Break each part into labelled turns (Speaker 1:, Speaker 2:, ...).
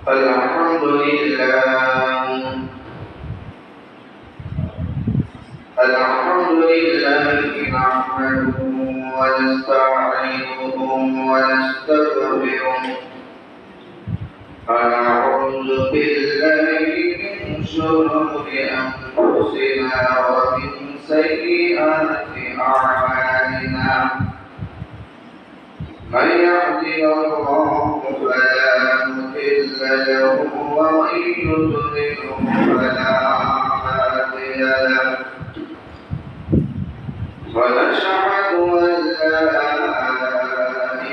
Speaker 1: الحمد لله نحمده ونستعينه ونستغفره ونعوذ بالله من شرور أنفسنا ومن سيئات أعمالنا من يهده الله فلا مضل له ومن يضلل فلا هادي له ونشهد أن لا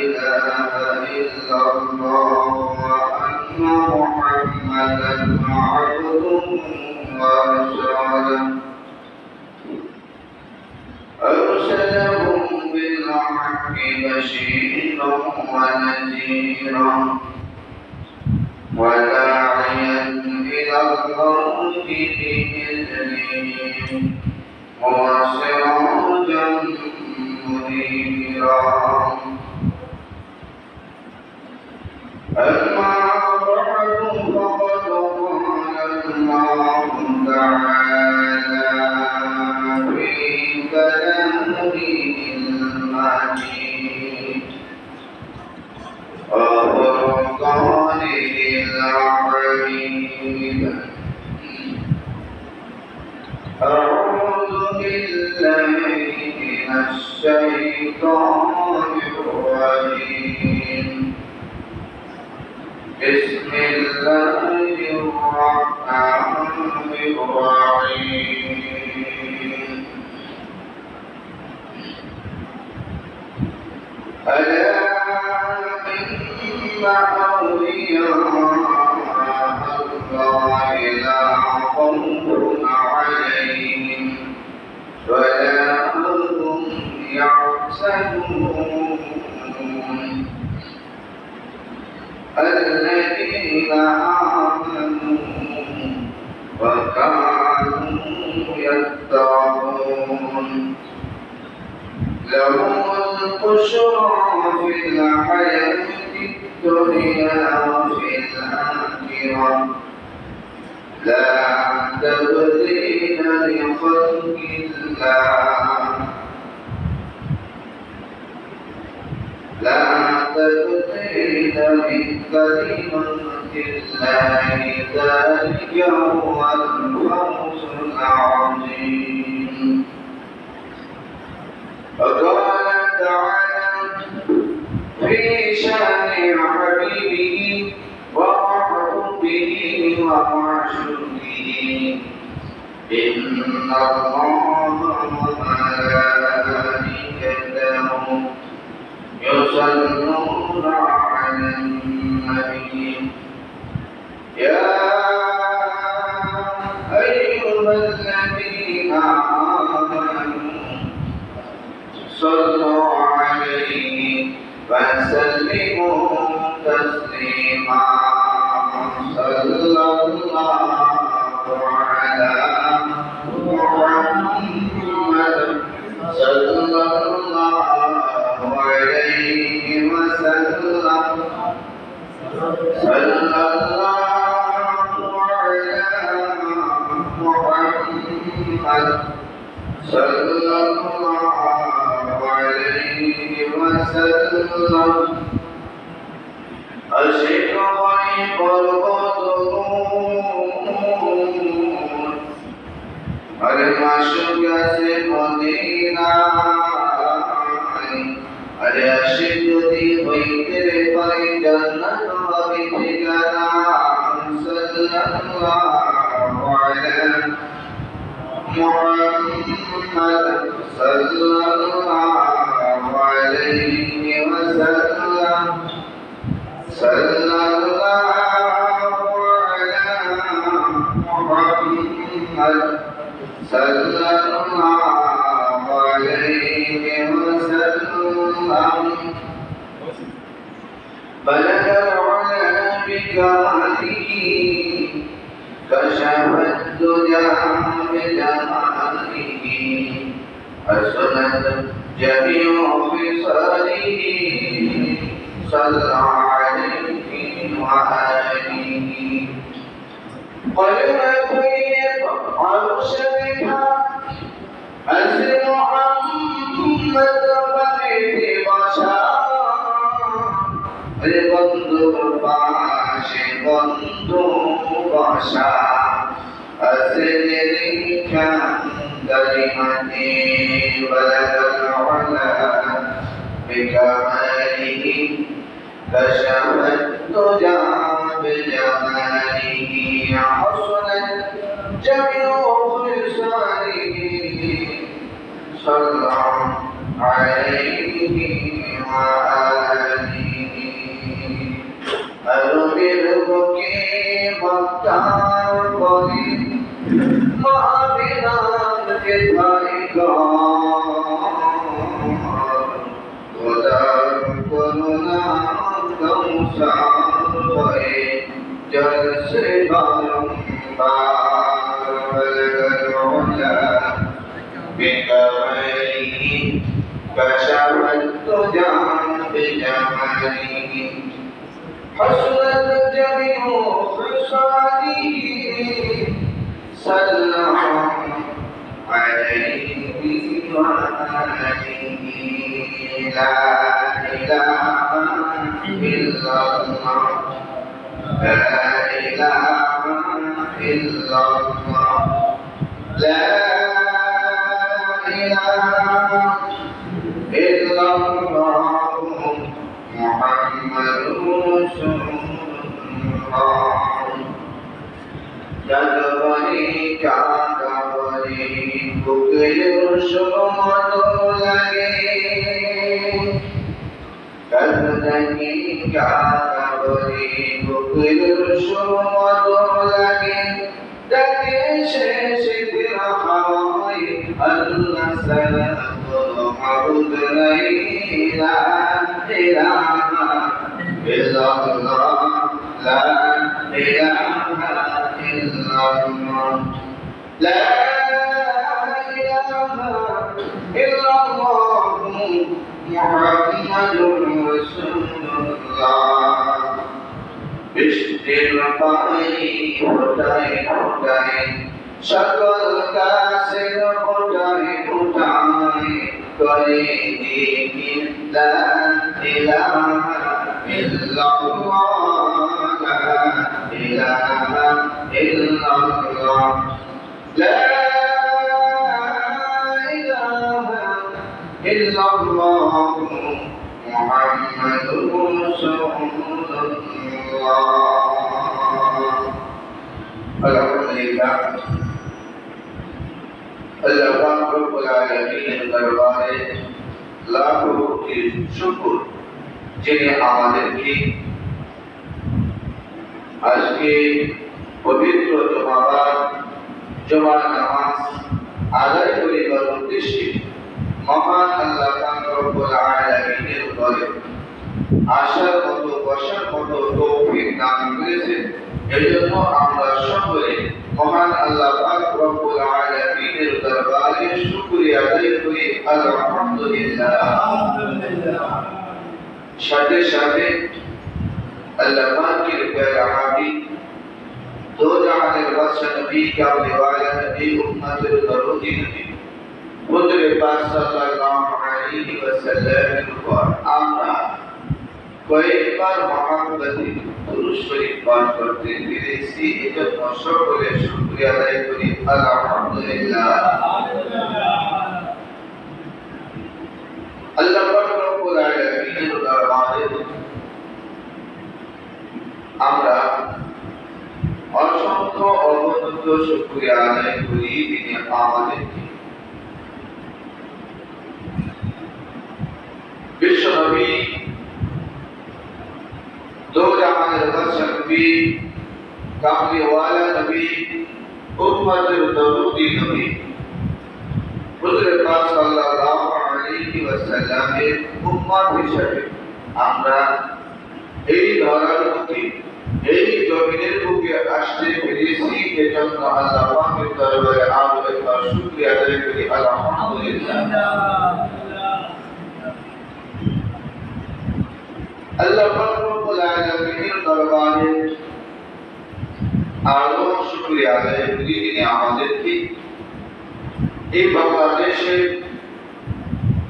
Speaker 1: إله إلا الله وأن محمدا عبده ورسوله أرسله بالحق بشيرا ونذيرا وداعيا إلى الله بإذنه وسراجا منيرا أما بعد فقد قال الله تعالى في كلامه المجيد وفرقانه العليم أعوذ بالله من الشيطان الرجيم بسم الله الرحمن الرحيم ألا إن أولياء الله لا خوف عليهم ولا هم يحزنون الذين آمنوا وكانوا يتقون لهم البشرى في الحياة الدنيا وفي الآخرة لا تبديل لخلق الله لا تبديل لكلمة الله ذلك هو الفوز العظيم وقال تعالى في شأن حبيبه ومحبوبه ومعشوقه إن الله وملائكته يصلون على النبي يا أيها الذين آمنوا صلوا عليه وسلموا تسليما صلى الله على محمد صلى الله عليه وسلم صلى الله على محمد صلى الله عليه وسلم أشهد غيب القدرون المعشوق سيدنا أشهد ذي بيت الجنة وبتكنا صلى الله على محمد صلى الله عليه وسلم صلى الله على محمد صلى الله عليه وسلم بلغ العلا بكماله كشف الدجى بجماله حسنت جميع خصاله صلى عليه وآله قلما طيب عرش بها أسر محمد بنت بشر বন্ধুর পাশে বন্ধু বসা أسر كلمتي بلغ العلا بكماله كشف الدجى بجماله حسنت جميع خصاله صلى عليه وآله أرمل بكي مختار بني مابنان के भाई खुदार करुणा गमसार होए जल से बारंबार बलगलौला बिकमैली कशफत तुजा बिजमाली हसनत जमीउ खुसाली सल्लल्लाहु عليه وآله لا إله إلا الله لا إله إلا الله لا إله إلا الله محمد رسول الله جدبني كعدبني بكير شمد لگے جدبني كعدبني بكير شمد لگے لگے شیش درخوائی اللہ سلام محمد نہیں لا إله إلا الله لا إله إلا الله لا إله إلا الله محمد رسول الله بشتر পাই ফোটাই ফোটাই সকল কাছের ফোটাই ফোটাই করে দিকে লা ইলাহা ইল্লাল্লাহ লা ইলাহা ইল্লাল্লাহ لا إله إلا الله محمد رسول الله الحمد لله আল্লাহ পাক রব্বুল আলামিনের দরবারে লাখো কোটি শুকর যিনি আমাদেরকে আজকে পবিত্র জুমার নামাজ আদায় করিবার উদ্দেশ্যে মহান আল্লাহ পাক রব্বুল আলামিনের উপরে আসার মতো বসার মতো তৌফিক দান করেছেন। এজন্য আমরা সকলে মহান আল্লাহ পাক রব্বুল আলামিনের দরবারে শুকরিয়া আদায় করি আলহামদুলিল্লাহ। সাথে সাথে আল্লাহ পাকের প্যারা হাবিব दो जहाনের বাদশা নবী কামলে ওয়ালা নবী উম্মতের দরুদি নবী হুজুরে পাক সাল্লাল্লাহু আলাইহি ওয়াসাল্লামের উপর আমরা কয়েকবার মহাব্বতে দুরূদ শরীফ পাঠ করতে পেরেছি। এজন্য সকলে শুকরিয়া আদায় করি আলহামদুলিল্লাহ। আল্লাহ পাক রব্বুল আলামিনের দরবারে আমরা অসংখ্য অগণিত শুকরিয়া আদায় করি তিনি আমাদেরকে বিশ্বনবী দো জাহানের বাদশা নবী কামলি ওয়ালা নবী উম্মতের দরুদি নবী হুজুর পাক সাল্লাল্লাহু আলাইহি ওয়াসাল্লামের উম্মত হিসেবে আমরা এই ধরার মধ্যে এই জমিনের বুকে আসতে পেরেছি। এজন্য আল্লাহ পাকের দরবারে আরো একবার শুকরিয়া আদায় করি আলহামদুলিল্লাহ। আল্লাহ পাক রব্বুল আলামিনের দরবারে আরো শুকরিয়া আদায় করি তিনি আমাদেরকে এই বাংলাদেশের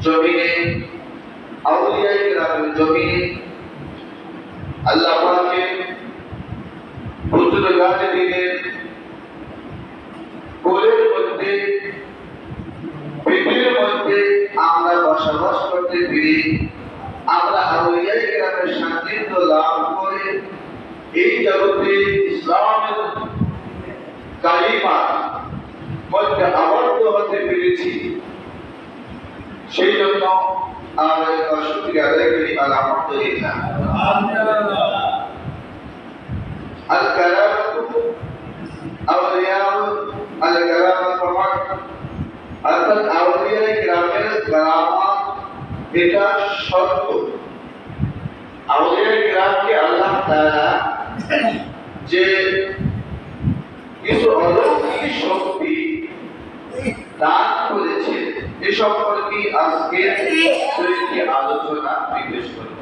Speaker 1: জমিনে আউলিয়া কিরামের জমিনে আল্লাহ পাকের বুজুর্গানে দিনের কোলের মধ্যে পৃথিবীর মধ্যে আমরা বসবাস করতে পেরে আমরা আউলিয়া কিরামের সান্নিধ্য লাভ করে এই জগতে ইসলামের কালিমা মধ্যে আবদ্ধ হতে পেরেছি সেই জন্য আমরা শুকরিয়া আদায় করি আলহামদুলিল্লাহ। আল কারামাতু আউলিয়া আল কারামাতু হক অর্থাৎ আউলিয়া কিরামের কারামাত এটা শর্ত। আউলিয়া কিরামকে আল্লাহ তাআলা যে কিছু অলৌকিক শক্তি দান করেছে এ সম্পর্কে আজকে কয়েকটি আলোচনা বিশেষ করব।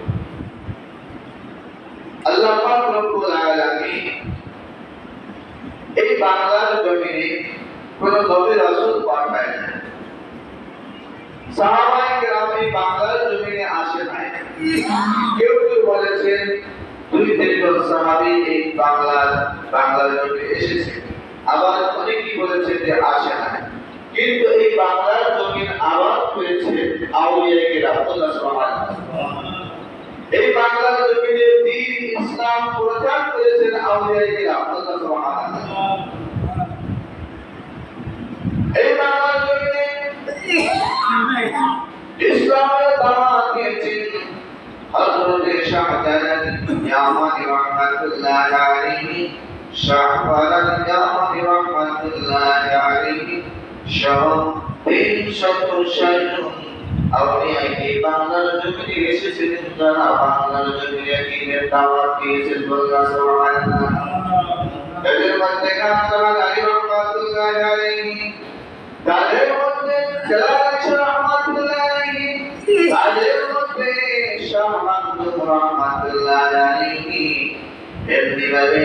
Speaker 1: আল্লাহ পাক রব্বুল আলামিন এই বাংলার জমিনে কোন নবী রাসূল পাঠায় না। সাহাবায়ে কেরাম এই বাংলার জমিনে আসে নাই। কেউ কেউ বলেছেন 2-3 সাহাবী এই বাংলার জমিনে এসেছে, আবার অনেকেই বলেছেন যে আসে নাই। কিন্তু এই বাংলার জমিন আবাদ করেছে আউলিয়া কিরাম আল্লাহ সুবহানাহু ওয়া তাআলা। এই বাংলার জমিনে দ্বীন ইসলাম প্রচার করেছেন আউলিয়া কিরাম আল্লাহ সুবহানাহু ওয়া তাআলা। এই বাংলার জমিনে ইসলামের দাওয়াত দিয়েছেন হযরত শাহজালাল ইয়ামানি রাহমাতুল্লাহ আলাইহি, শাহওয়ালাল ইয়ামানি রাহমাতুল্লাহ আলাইহি সহ 360 আউলিয়া এই বাংলার জমিনে এসেছিলেন, যারা বাংলার জমিনে দ্বীনের দাওয়াত দিয়েছেন আল্লাহ সুবহানাহু ওয়া তাআলা। এদের মধ্যে কামসালাল আলী রাহমাতুল্লাহ আলাইহি, তাদের মধ্যে জালাল রাহমাতুল্লাহ আলাইহি, তাদের মধ্যে শাহ মাহমুদ রাহমাতুল্লাহ আলাইহি। এমনিভাবে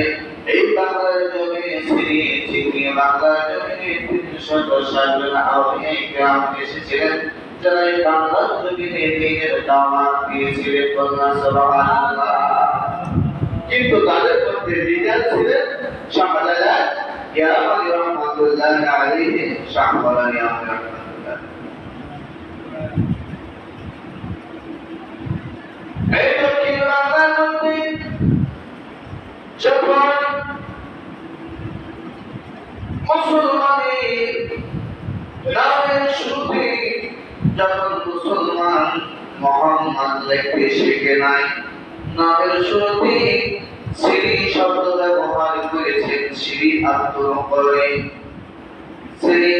Speaker 1: এই বাংলার জমিনে সিরিয়ে বাংলার জমিনে 360 জন আউলিয়া কিরাম এসেছিলেন, যারা এই বাংলার জমিনে দ্বীনের দাওয়াত দিয়েছিলেন আল্লাহ সুবহানাল্লাহ। কিন্তু তাদের মধ্যে লিডার ছিলেন শাহজালাল ইয়ামানি রাহমাতুল্লাহ আলাইহি, শাহওয়ালাল ইয়ামানি রাহমাতুল্লাহ। এই দক্ষিণ বাংলার মধ্যে যখন মুসলমানের নামের শুরুতে যখন মুসলমান মুহাম্মদ লিখতে শিখে নাই, নামের শুরুতে শ্রী শব্দ ব্যবহার করেছেন শ্রী আব্দুল করিম, শ্রী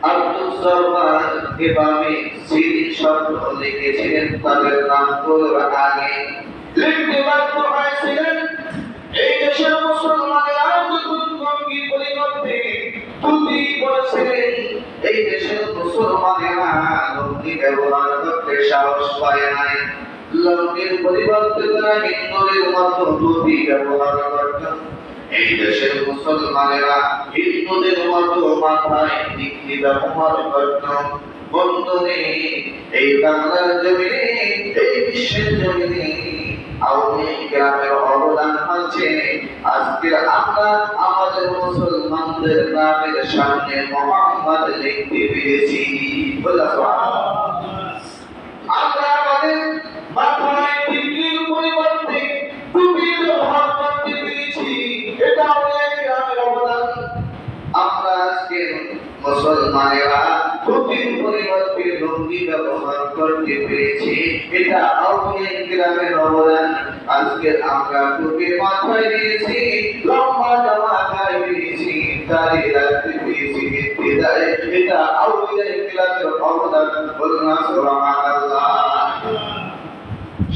Speaker 1: আব্দুল জব্বার এভাবে শ্রী শব্দ লিখেছিলেন। তাদের নাম কোরআনে লিখতে বাধ্য হয়েছিলেন। এই দেশের মুসলমানেরা যখন লঙ্গির পরিবর্তে টুপি পরেছিলেন, এই দেশের মুসলমানেরা লঙ্গি ব্যবহার করতে সাহস পায় নাই। লঙ্গির পরিবর্তে তারা হিন্দুদের মতো টুপি ব্যবহার করত। এই দেশের মুসলমানেরা হিন্দুদের মতো মাথায় টিকলি ব্যবহার করত। বন্ধুরে এই বাংলার জমিনে এই বিশ্বের জমিনে আউলিয়া কিরামের অবদান আছে। আজকে আমরা আমাদের মুসলমানদের নামের সামনে মুহাম্মদ লিখতে পেরেছি। আমরা আমাদের মাথায় টিকলির পরিবর্তে টুপি ব্যবহার করতে পেরেছি, এটা আউলিয়া কিরামের অবদান। আমরা আজকে মুসলমানেরা টুপির পরিবর্তে লুঙ্গি ব্যবহার করতে পেরেছি, এটা আউলিয়া কিরামের অবদান। আজকে আমরা টুপির মাথায় দিয়েছি, লম্বা জামা গায়ে দিয়েছি, দাড়ি রাখতে পেরেছি, এটা আউলিয়া কিরামের অবদান। বলুন সুবহানাল্লাহ।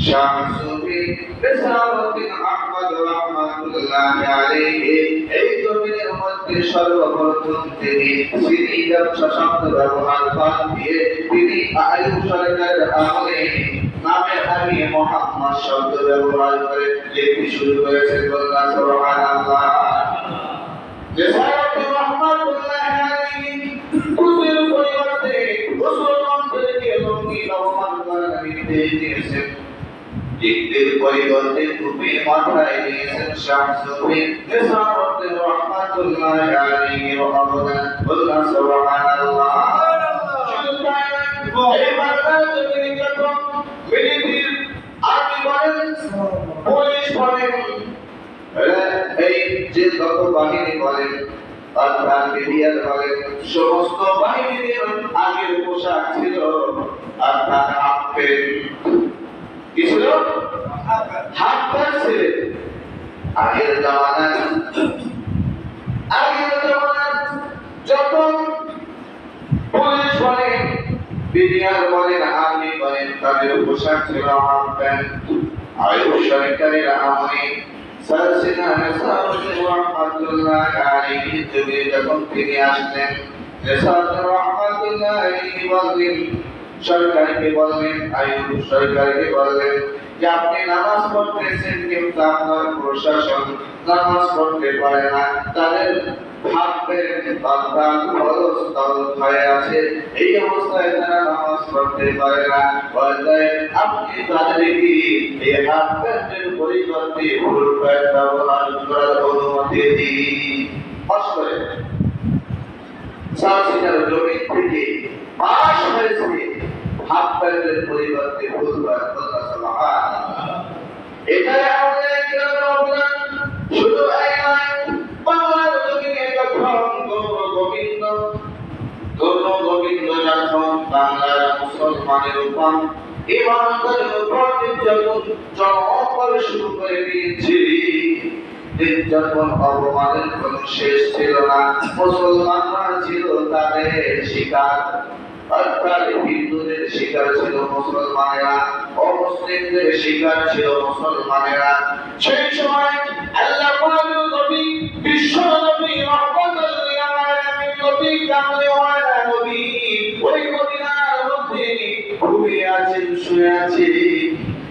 Speaker 1: শাহ সুফি রিসালাতুল আহমদ রাহমাতুল্লাহ আলাইহি এই জমিনের মধ্যে সর্বপ্রথম তিনি শ্রী শব্দ ব্যবহার দিয়ে তিনি আয়ুব সরকারের আমলে নামে আগে মুহাম্মদ শব্দ ব্যবহার করে লিখতে শুরু করেছেন। আল্লাহ সুবহানাল্লাহ। দিয়েছেন। টিকটির পরিবর্তে টুপির মাথায় দিয়েছেন শামসুদ্দিন নিসামুদ্দিন রহমাতুল্লাহি আলাইহি ওয়া আবদান বলনা সুবহানাল্লাহ। এই বাংলার জমিনে যখন মিলিটারি আর্মি বলেন, পুলিশ বলেন, এই যে যত বাহিনী বলেন, অর্থাৎ মিডিয়ার বলেন, সমস্ত বাহিনীর আগের পোশাক ছিল অর্থাৎ হাফ প্যান্ট। কি ছিল? হাফ প্যান্ট ছিল। আগের জামানায় যখন পুলিশ বলেন, মিডিয়ার বলেন, আর্মি বলেন, তাদের পোশাক ছিল হাফ প্যান্ট। আয়ুব সরকারের আমলে সারসিনা নিসামুদ্দিন রহমাতুল্লাহি আলাইহি যুগে যখন তিনি আসলেন, নিসামুদ্দিন রহমাতুল্লাহি আলাইহি বললেন, সরকারকে বললেন, আয়ুব সরকারকে বললেন যে আপনি নামাজ পড়তেছেন কিন্তু আপনার প্রশাসন নামাজ পড়তে পারে না, তাদের হাত প্যান্ট বাঁধা খরচ তরল হয়ে আছে, এই অবস্থায় তারা নামাজ পড়তে পারে না। আপনি তাদেরকে এই হাত প্যান্টের পরিবর্তে ফুল প্যান্ট ব্যবহার করার অনুমতি দিন। অস্বরে সারসিনার জমি থেকে পাশ হয়েছে হাফ প্যান্টের পরিবর্তে ফুল প্যান্ট। সুবহানাল্লাহ। এটাই আমাদের কিরকম অবদান। শুধু এই নয়, বাংলার জমিনে যখন গৌর গোবিন্দ যখন বাংলার মুসলমানের উপর ইমানদারের উপর নির্যাতন শুরু করে দিয়েছে, নির্যাতন অপমানের কোন শেষ ছিল না। মুসলমানরা ছিল তাদের শিকার, অর্থাৎ হিন্দুদের শিকার ছিল মুসলমানেরা, অমুসলিমদের শিকার ছিল মুসলমানেরা। সেই সময় আল্লাহ পাকের নবী, বিশ্ব নবী, রহমতুল লিল আলামিন নবী, কামলিওয়ালা নবী ওই মদিনার মধ্যে ঘুমিয়ে আছেন, শুয়ে আছেন।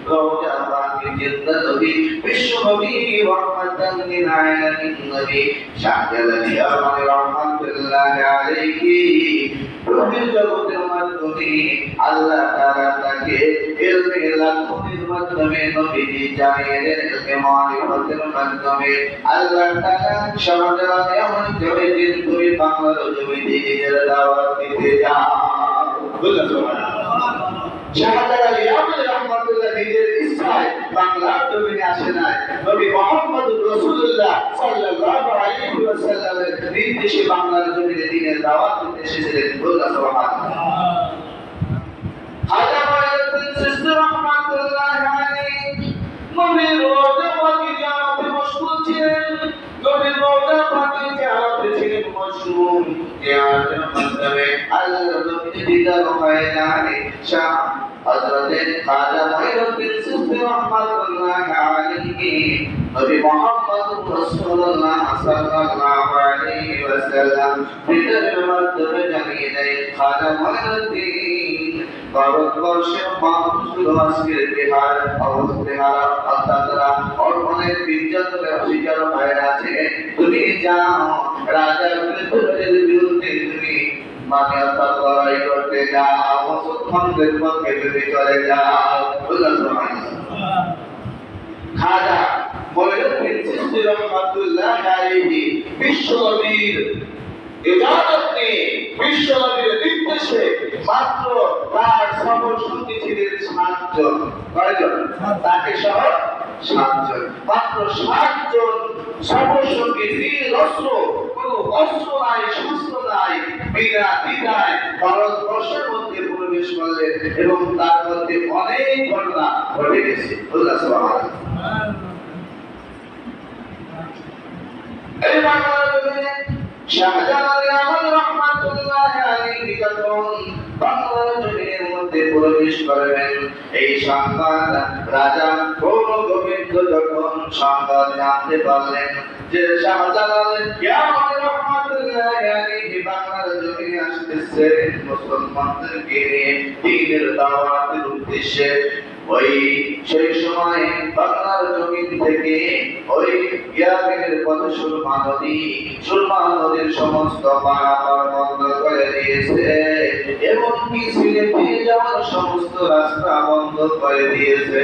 Speaker 1: রওজা পাকে জিন্দা নবী, বিশ্ব নবী, রহমাতুল লিল আলামিন নবী শাহজালালী আমাদের রহমাতুল্লাহি আলাইহি রূহের জগতের মাধ্যমে আল্লাহ তাআলা তাকে ইলমে লাদুনির মাধ্যমে নবীজি জানিয়ে দেন, ইলমে মারিফাতের মাধ্যমে আল্লাহ তাআলা শাহজালালী আমাদের যে তুমি বাংলার জমিনে নিজের দাওয়াত দিতে যাও। শাহজালালী আমাদের রহমাতুল্লাহ নিজের ইচ্ছায় বাংলার জমিনে আসে নাই, নবী মুহাম্মদুর রাসূলুল্লাহ সাল্লাল্লাহু আলাইহি ওয়াসাল্লামের নির্দেশে বাংলার জমিনে দ্বীনের দাওয়াত দিতে এসেছিলেন। সুবহানাল্লাহ। খাজা মাইনুদ্দিন চিশতি রহমাতুল্লাহি আলাইহি নবীর রওজা পাকে জিয়ারতে মশগুল ছিলেন, নবীর রওজা পাকে জিয়ারতে ছিলেন মশগুল। জিয়ারতের মাধ্যমে আল্লাহর নবীর দিদার হয়ে যায়। শাহ হযরত খাজা মাইনুদ্দিন চিশতি রহমাতুল্লাহি আলাইহি নবী মুহাম্মদুর রাসূলুল্লাহ সাল্লাল্লাহু আলাইহি ওয়াসাল্লাম দিদারের মাধ্যমে জানিয়ে দেয়, খাজা মাইনুদ্দিন ভারতবর্ষের মানুষগুলো আজকের বিহার অবস্থা অর্থাৎ অনেক নির্যাতনের শিকার হয়ে আছে। তুমি যাও রাজার বিরুদ্ধে তুমি মানবতা লড়াই করতে যাও, মুসলমানদের পক্ষে তুমি চলে যাও। খাজা মাইনুদ্দিন চিশতি রহমাতুল্লাহি আলাইহি বিশ্বনবীর ইজাজত নিয়ে, বিশ্বনবীর নির্দেশে মাত্র তার সফর সঙ্গী ছিলেন 7 জন। কয়জন? তাকে সহ 7 জন। মাত্র 7 জন সফর সঙ্গী নিরস্ত্র, কোনো অস্ত্র নাই, শস্ত্র নাই, বিনা দ্বিধায় ভারতবর্ষের মধ্যে প্রবেশ করলেন এবং তার মধ্যে অনেক ঘটনা ঘটে গেছে। সুবহানাল্লাহ। এই বাংলার জমিনে শাহজালালী আমাদের রহমাতুল্লাহি আলাইহি যখন বাংলার জমিনের মধ্যে প্রবেশ করবেন, এই সংবাদ রাজা গৌর গোবিন্দ যখন সংবাদ জানতে পারলেন যে শাহজালালী আমাদের রহমাতুল্লাহি আলাইহি বাংলার জমিনে আসতেছে মুসলমানদেরকে নিয়ে দ্বীনের দাওয়াতের উদ্দেশ্যে, ওই সেই সময় বাংলার জমিন থেকে ওই ইয়ামেনের পথ সুরমা নদীর সমস্ত পারাপার বন্ধ করে দিয়েছে। এমনকি সিলেটে যাওয়ার সমস্ত রাস্তা বন্ধ করে দিয়েছে।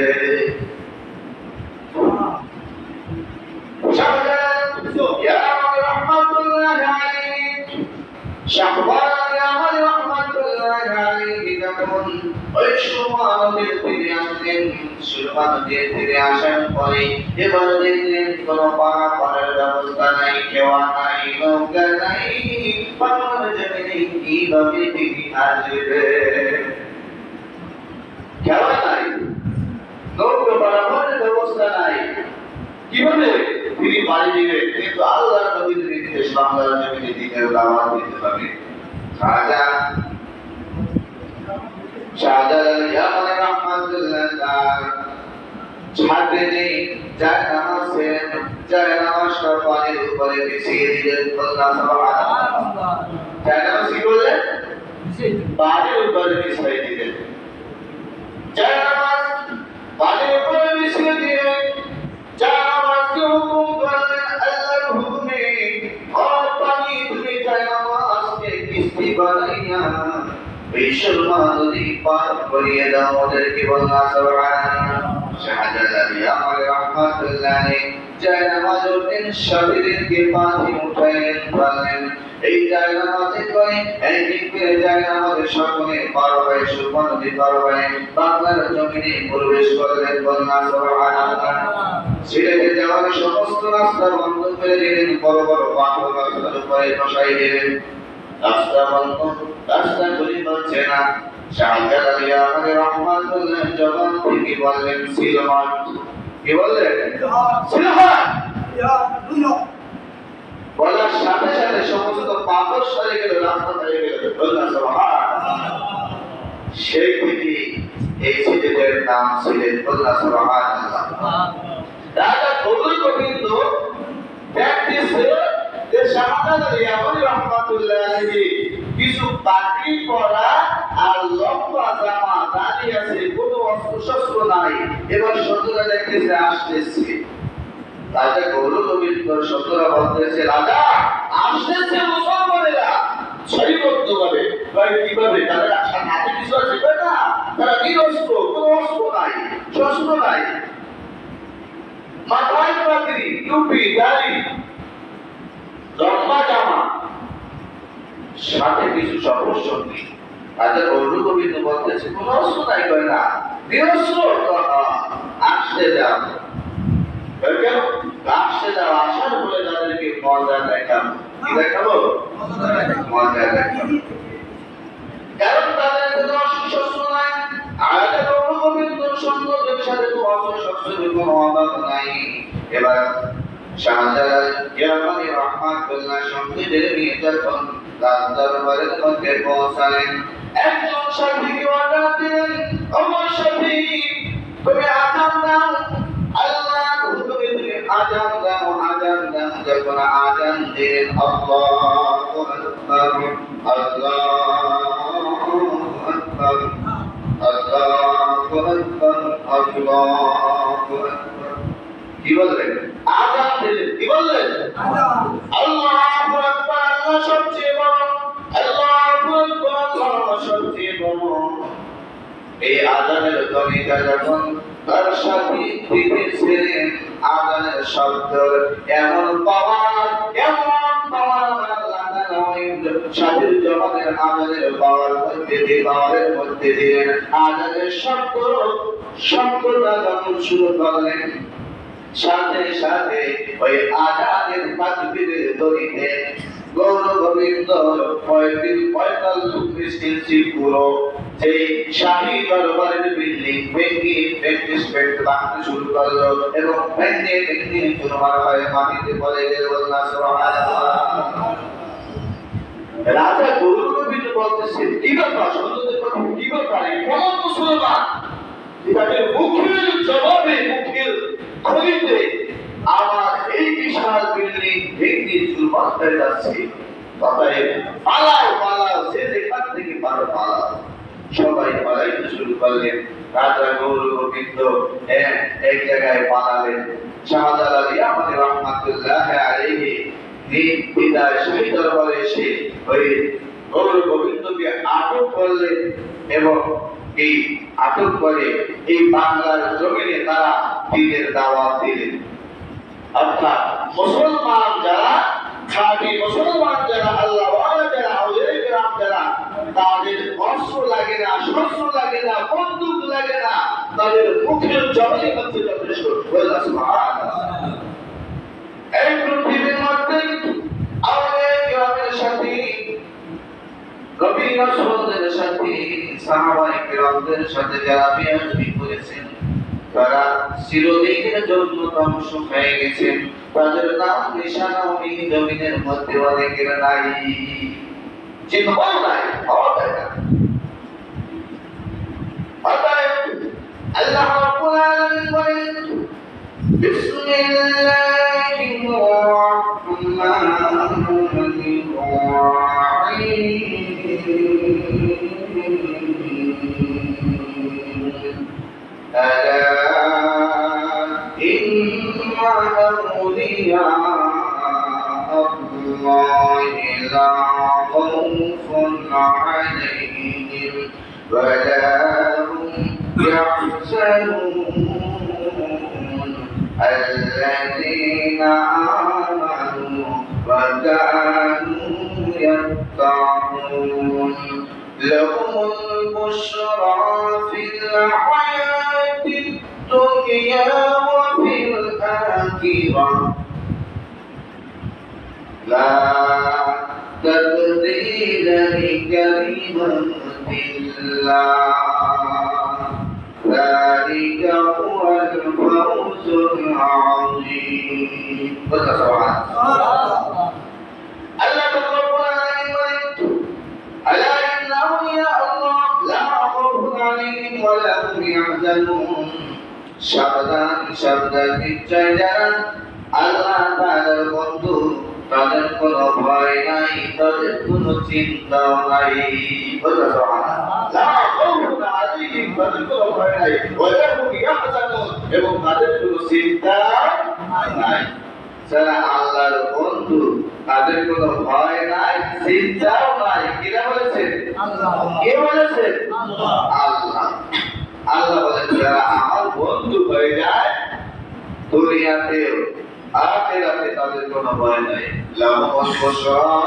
Speaker 1: ওই সুরমানদের ফিরে আসলেন, সুরমানদের ফিরে আসার পরে এবার দেখলেন কোনো পাড়া করার ব্যবস্থা নাই, কেওয়া নাই, নৌকা নাই, পাহাড় জমিনে কিভাবে তিনি আসবে? কেওয়া নাই, নৌকা পারাপারের ব্যবস্থা নাই, কিভাবে তিনি বাড়ি দিবেন? কিন্তু আল্লাহর নবীর নির্দেশ বাংলার জমিনে দিনের দাওয়াত দিতে হবে। শাহজালাল ইয়ামানি রাহমাতুল্লাহ তাআলা ছাদে নেই, যায় নামাজটা পানির উপরে বিছিয়ে দিলেন। আল্লাহ সুবহানাল্লাহ। যায় নামাজ কি করলেন? পানির উপরে বিছিয়ে দিলেন। যায় নামাজ পানির উপরে বিছিয়ে দিলেন। যায় নামাজকে হুকুম করলেন আল্লাহর হুকুমে, ও পানি তুমি যায় নামাজকে কিস্তি বানাইয়া বিশ্বমা নদী পার করিয়ে দাও ওদেরকে। বলনা সুবহানাল্লাহ। শাহজালাল ইয়ামানি রাহমাতুল্লাহ যায় নামাজ উঠলেন, শরীরকে পানি উঠাইলেন, বললেন এই যায় নামাজে করে একদিন করে যায় নামাজে সকলে পার হয়ে সুরমা নদী পার হয়ে বাংলার জমিনে প্রবেশ করলেন। বলনা সুবহানাল্লাহ। সিলেটে যাওয়ার সমস্ত রাস্তা বন্ধ করে দিলেন, বড় বড় পাথর রাস্তার উপরে বসাই দিলেন। রাস্তা বন্ধ, রাস্তা গুলি হচ্ছে না। শাহজালাল ইয়ামানি রাহমাতুল্লাহ জবান থেকে বললেন সিলহাট। কি বললেন? সিলহাট। বলার সাথে সাথে সমস্ত পাথর সরে গেল, রাস্তা হয়ে গেল। সেই থেকে এই সিলেটের নাম সিলেট। বলনা সুবহানাল্লাহ। রাজা কবুল গোবিন্দ দেখতেছে যে শাহজালাল ইয়ামানি রাহমাতুল্লাহ আলাইহি কিছু পাগড়ি পরা আর লম্বা জামা দাঁড়িয়ে আছে, কোনো অস্ত্র শস্ত্র নাই। এবার শত্রুরা দেখতেছে আসতেছে। রাজা কবুল গোবিন্দ শত্রুরা বলতেছে রাজা আসতেছে মুসলমানেরা ছয়বদ্ধ ভাবে। ভাই কিভাবে? তাদের হাতে কিছু আছে না, তারা নিরস্ত্র, কোনো অস্ত্র নাই, শস্ত্র নাই, মাথায় পাগড়ি, টুপি, দাড়ি, লম্বা জামা, সাথে কিছু সর্বসঙ্গী। রাজা কবুল গোবিন্দ বলতেছে কোনো অস্ত্র নাই, কয় না নিরস্ত্র, আসতে যাও। আসতে যাও, আসার বলে তাদেরকে মজা দেখাবো। কি দেখাবো? মজা দেখাবো। কারণ তাদের কোনো অস্ত্র নাই। রাজা কবুল গোবিন্দ সৈন্যদের সাথে কোনো অস্ত্র শস্ত্রের কোনো অভাব নাই। এবার শাহজালাল ইয়ামানি রাহমাতুল্লাহ সঙ্গীদের নিয়ে যখন রাজ দরবারের মধ্যে পৌঁছালেন, একজন সাথীকে অর্ডার দিলেন, ওমর সাথী তুমি আযান দাও। আল্লাহ তুমি আযান দাও, আযান দাও। যখন আযান দিলেন আল্লাহু আকবার, আল্লাহু আকবার, আল্লাহু আকবার, আল্লাহু আকবার। কি বললেন? আযান দিলেন। কি বললেন? আল্লাহু আকবার, আল্লাহ সবচেয়ে বড়, আল্লাহু আকবার, আল্লাহ সবচেয়ে বড়। এই আযানের ধ্বনিটা যখন তার সাথী দিতেছিলেন, আযানের শব্দ এমন পাওয়ার সাথীর জবানের আযানের পাওয়ার মধ্যে দিলেন। আযানের শব্দটা যখন শুরু করলেন, সাথে সাথে ওই আযানের তাকবীরের ধ্বনিতে গৌর গোবিন্দ 45 ইঞ্চি পুরো সেই শাহী দরবারের বিল্ডিং ভেঙে ভাঙতে শুরু করলো এবং ভেঙে চুরমার হয়ে মাটিতে পড়ে গেল। রাজা গৌর গোবিন্দ বলতেছেন কি ব্যাপার? সৈন্যদের কথা কি ব্যাপার? কোন মুসলমান তাদের মুখের জবাবে, মুখের খড়িতে আমার এই বিশাল বিল্ডিং ভেঙে চুরমার হয়ে যাচ্ছে। অতএব পালাও, পালাও, সে যেখান থেকে পারো পালাও। সবাই পালাইতে শুরু করলেন। রাজা গৌর গোবিন্দ এক জায়গায় পালালেন। শাহজালাল ইয়ামানি রাহমাতুল্লাহ আলাইহি বিদায় শহীদ দরবারে এসে ওই গৌর গোবিন্দকে আটক করলেন এবং এই আটক করে এই বাংলার জমিনে তারা দ্বীনের দাওয়াত দিলেন। অর্থাৎ মুসলমান যারা, খাঁটি মুসলমান যারা, আল্লাহ যারা, আউলিয়া কেরাম যারা, তাদের অস্ত্র লাগে না, শস্ত্র লাগে না, বন্দুক লাগে না, তাদের মুখের জবানই হচ্ছে যথেষ্ট। সুবহানাল্লাহ। এই পৃথিবীর মধ্যে আউলিয়া কেরামের সাথে, নবী রাসূলদের সাথে, সাহাবায়ে কেরামদের সাথে যারা বিয়াদবি করেছেন, তারা চিরদিনের জন্য ধ্বংস হয়ে গেছেন। তাদের নাম নিশানাও এই জমিনের মধ্যে অনেকের নাই, চিহ্নও নাই, পাওয়া যায় না। অতএব আল্লাহ রাব্বুল আলামিন বলেন, বিসমিল্লাহির রাহমানির রাহিম। ألا إن أولياء الله لا خوف عليهم ولا هم يحزنون الذين آمنوا وكانوا يتقون لهم البشرى في الحياة الدنيا وفي الآخرة لا تبديل لكلمات الله ذلك هو الفوز العظيم. الله ألا إن أولياء الله لا خوف عليهم ولا هم يحزنون. সাবধান সাবধান, নিশ্চয় যারা আল্লাহ তাআলার বন্ধু, তাদের কোনো ভয় নাই, তাদের কোনো চিন্তাও নাই। লা খাউফুন আলাইহিম, তাদের কোনো ভয় নাই, ওয়ালা হুম ইয়াহজানুন, এবং তাদের কোনো চিন্তা নাই। যারা আল্লাহর বন্ধু, তাদের কোনো ভয় নাই, চিন্তাও নাই। কিরা বলেছেন? আল্লাহ। কে বলেছেন? আল্লাহ। আল্লাহ। আল্লাহ বলেন, যারা আমার বন্ধু হয়ে যায়, দুনিয়াতেও আখিরাতে তাদের কোনো ভয় নাই। লাহুল বুশরা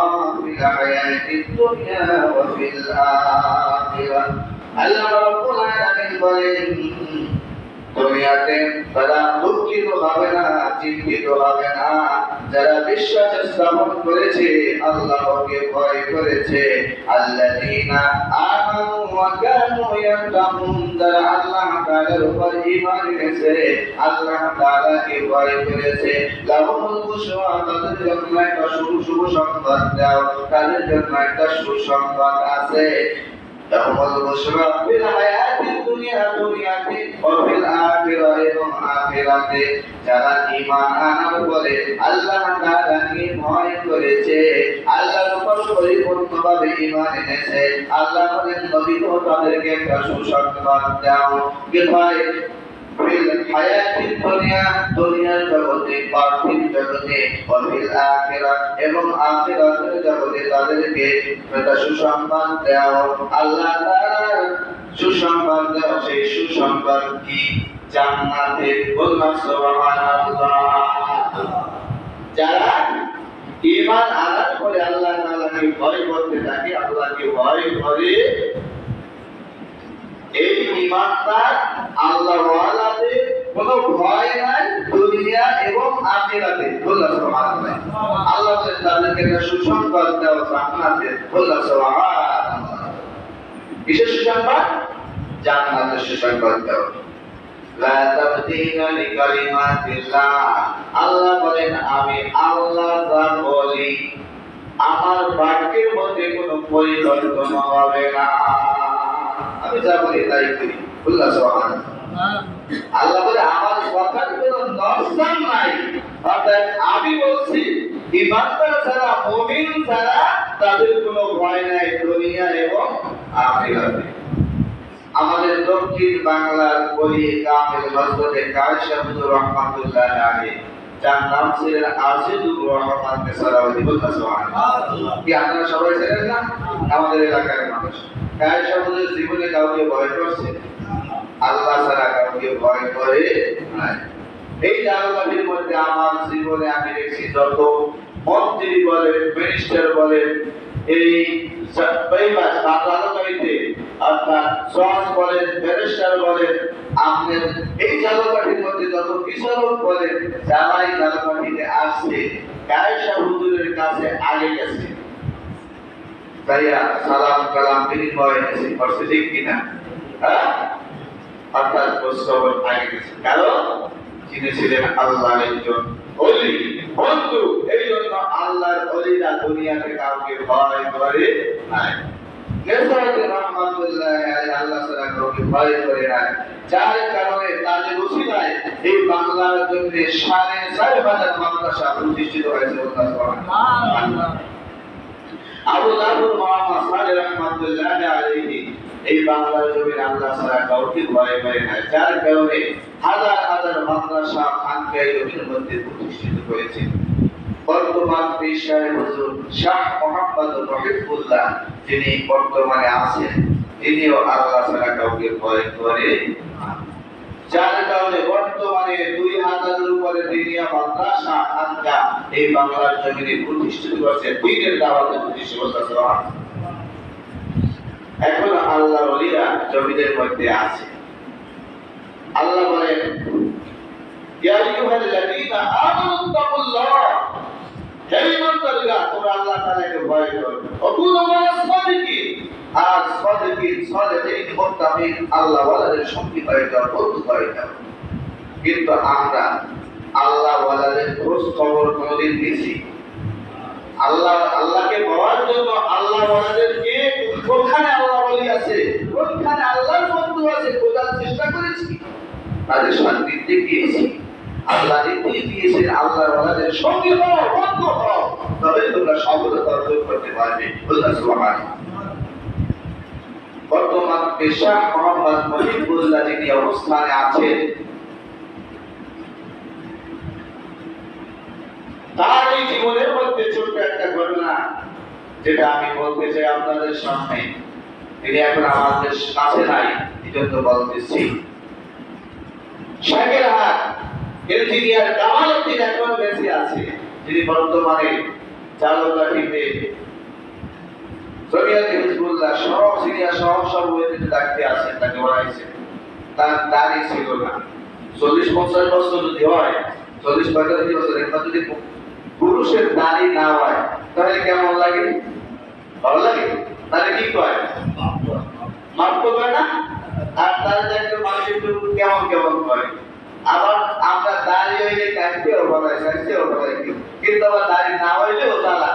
Speaker 1: ফিল হায়াতিদ দুনিয়া ওয়া ফিল আখিরাহ। আল্লাহ রাব্বুল আলামিন বলেন, দুনিয়াতে তারা দুঃখিত হবে না, চিন্তিত হবে না, যারা বিশ্বাস স্থাপন করেছে, আল্লাহকে ভয় করেছে। আল্লাযীনা আমানু ওয়া কানু ইয়াত্তাকুন, যারা আল্লাহ তাআলার উপর ঈমান এনেছে, আল্লাহ তাআলাকে ভয় করেছে। লাহুল বুশরা, তাদের জন্য একটা শুভ সংবাদ দাও, তাদের জন্য একটা সুসংবাদ আছে। লাহুল বুশরা ফিল হায়াতিদ দুনিয়া, দুনিয়াতে, ওয়া ফিল আখিরাহ, এবং আখিরাতে। যারা ঈমান আনার পরে আল্লাহ তাআলাকে ভয় করেছে, আল্লাহর উপর পরিপূর্ণভাবে ঈমান এনেছে, আল্লাহ বলেন নবী তো তাদেরকে একটা সুসংবাদ দাও যে ভাই ফিল হায়াতিদ দুনিয়া, দুনিয়ার জগতে, পার্থিব জগতে, ওয়া ফিল আখিরাহ, এবং আখিরাতের জগতে তাদেরকে একটা সুসংবাদ দাও। আল্লাহ তাআলা সুসংবাদ দাও। সেই সুসংবাদ কি? জান্নাতের। বলুন সুবহানাল্লাহ। যারা ঈমান আনার পরে আল্লাহ তাআলাকে ভয় করতে থাকে, আল্লাহকে ভয় করে, এই ঈমানদার আল্লাহ ওয়ালাতে কোনো ভয় নাই, দুনিয়া এবং আখিরাতে। বলুন সুবহানাল্লাহ। আল্লাহ বলেন তাদেরকে একটা সুসংবাদ দাও জান্নাতের। বলুন সুবহানাল্লাহ। কিসের সুসংবাদ? জান্নাতের সুসংবাদ দাও। লা তাবদীলা লিকালিমাতিল্লাহ, আল্লাহ বলেন আমি আল্লাহ যা বলি, আমার বাক্যের মধ্যে কোনো পরিবর্তন হবে না। আমি যা বলি তাই করি। আল্লাহ সুবহানাল্লাহ। আল্লাহ বলে আমার কথার কোনো নকশান নাই। অর্থাৎ আমি বলছি ঈমানদার যারা, মুমিন যারা, তাদের কোনো ভয় নাই দুনিয়া এবং আখিরাতে। আমাদের দক্ষিণ বাংলার বলি কামিল হযরত কায়েস হুজুর রাহমাতুল্লাহ আলাইহি যার নাম ছিলেন আজিজুর রহমান নেসারাওয়ার্দী। বলতেন সুবহানাল্লাহ। কি আপনারা সবাই ছিলেন না? আমাদের এলাকার মানুষ। কায়েশা হুজুর জীবনে কাউকে ভয় করছে? আল্লাহ ছাড়া কাউকে ভয় করে নাই। এই জায়গাটির মধ্যে আমার জীবনে আমি দেখছি যত মন্ত্রী বলেন, মিনিস্টার বলেন, এই অর্থাৎ জজ বলেন, ব্যারিস্টার বলেন, আমাদের এই জায়গাটির মধ্যে যত বিচারক বলেন, যারাই জায়গাটিতে আসছে কায়েশা হুজুরের কাছে আগে গেছে, তাইয়া সালাম কালাম বিনিময় করছে, ঠিক কিনা? হ্যাঁ, অর্থাৎ খোঁজখবর আগে গেছে, কারণ তিনি ছিলেন আল্লাহর একজন ওলি বন্ধু। এই জন্য আল্লাহর ওলিরা দুনিয়াতে কাউকে ভয় করে নাই। নেসারাওয়ার্দী রাহমাতুল্লাহ আলাইহি আল্লাহ ছাড়া কাউকে ভয় করে নাই, যার কারণে তাদের উসিলায় এই বাংলার জন্য ৪.৫০০ মাদ্রাসা প্রতিষ্ঠিত হয়েছে। সুবহানাল্লাহ। আবু জাফর মুহাম্মদ সালেহ রাহমাতুল্লাহ আলাইহি এই বাংলার জমির আল্লাহ ছাড়া কাউকে ভয় করে নাই, যার কারণে হাজার হাজার মাদ্রাসা খানকাহ জমির মধ্যে প্রতিষ্ঠিত হয়েছে। বর্তমান পীর সাহেব হুজুর শাহ মোহাম্মদ রফিকুল্লাহ যিনি বর্তমানে আছেন, তিনিও আল্লাহ ছাড়া কাউকে ভয় করে না, যার কারণে বর্তমানে ২০০০-এর উপরে দিনিয়া মাদ্রাসা খানকাহ এই বাংলার জমিনে প্রতিষ্ঠিত হয়েছে, দ্বীনের দাওয়াতে প্রতিষ্ঠিত হয়েছে। এখন আল্লাহর ওলিরা জমিনের মধ্যে আছে। আল্লাহ বলেন, ইয়া আইয়ুহাল্লাযীনা আমানু তাকুল্লাহ, হে ঈমানদাররা তোমরা আল্লাহ তাআলাকে ভয় করো। ওয়াকুনু মা'আস সাদিকিন, আর সাদিকিন সাদিকিন মুত্তাকিন আল্লাহ ওয়ালাদের সঙ্গী হয়ে যাও, বন্ধু হয়ে যাও। কিন্তু আমরা আল্লাহ ওয়ালাদের খোঁজ খবর কোনদিন নিয়েছি? আল্লাহকে পাওয়ার জন্য আল্লাহ ওয়ালাদেরকে কোথায় আল্লাহ ওলি আছে, কোথায় আল্লাহর বন্ধু আছে খোঁজার চেষ্টা করেছি? তাদের সান্নিধ্যে গিয়েছি, আল্লাহ নির্দেশ দিয়েছেন আল্লাহ ওয়ালাদের সঙ্গে হও, বন্ধু হও, তবে তোমরা সফলতা অর্জন করতে পারবে। সুবহানাল্লাহ। বর্তমান পেশা মোহাম্মদ মহিবুল্লাহ যিনি অবস্থানে আছেন, তার এই জীবনের মধ্যে ছোট্ট একটা ঘটনা যেটা আমি বলতে চাই আপনাদের সামনে। তিনি এখন আমাদের কাছে নাই, এই জন্য বলতেছি। শাকেরহাট ইঞ্জিনিয়ার কামাল উদ্দিন এখন বেঁচে আছে, যিনি বর্তমানে জালকাঠিতে জমিয়তে হিজবুল্লাহ সহ সিরিয়া সহ সভাপতির দায়িত্বে আছেন, তাকে বানাইছেন। তার দাড়ি ছিল না, ৪০-৫০ বছর যদি হয়, ৪০-৪৫ বছর, এখন যদি পুরুষের দাড়ি না হয় তাহলে কেমন লাগে? ভালো লাগে? তাহলে কি কয়? মাপ কয় না? আর তারা দেখলে মানুষ একটু কেমন কেমন করে। আবার আমরা দাড়ি হইলে কাটতেও বলাই, কাটতেও বলাই, কিন্তু আবার দাড়ি না হইলেও তারা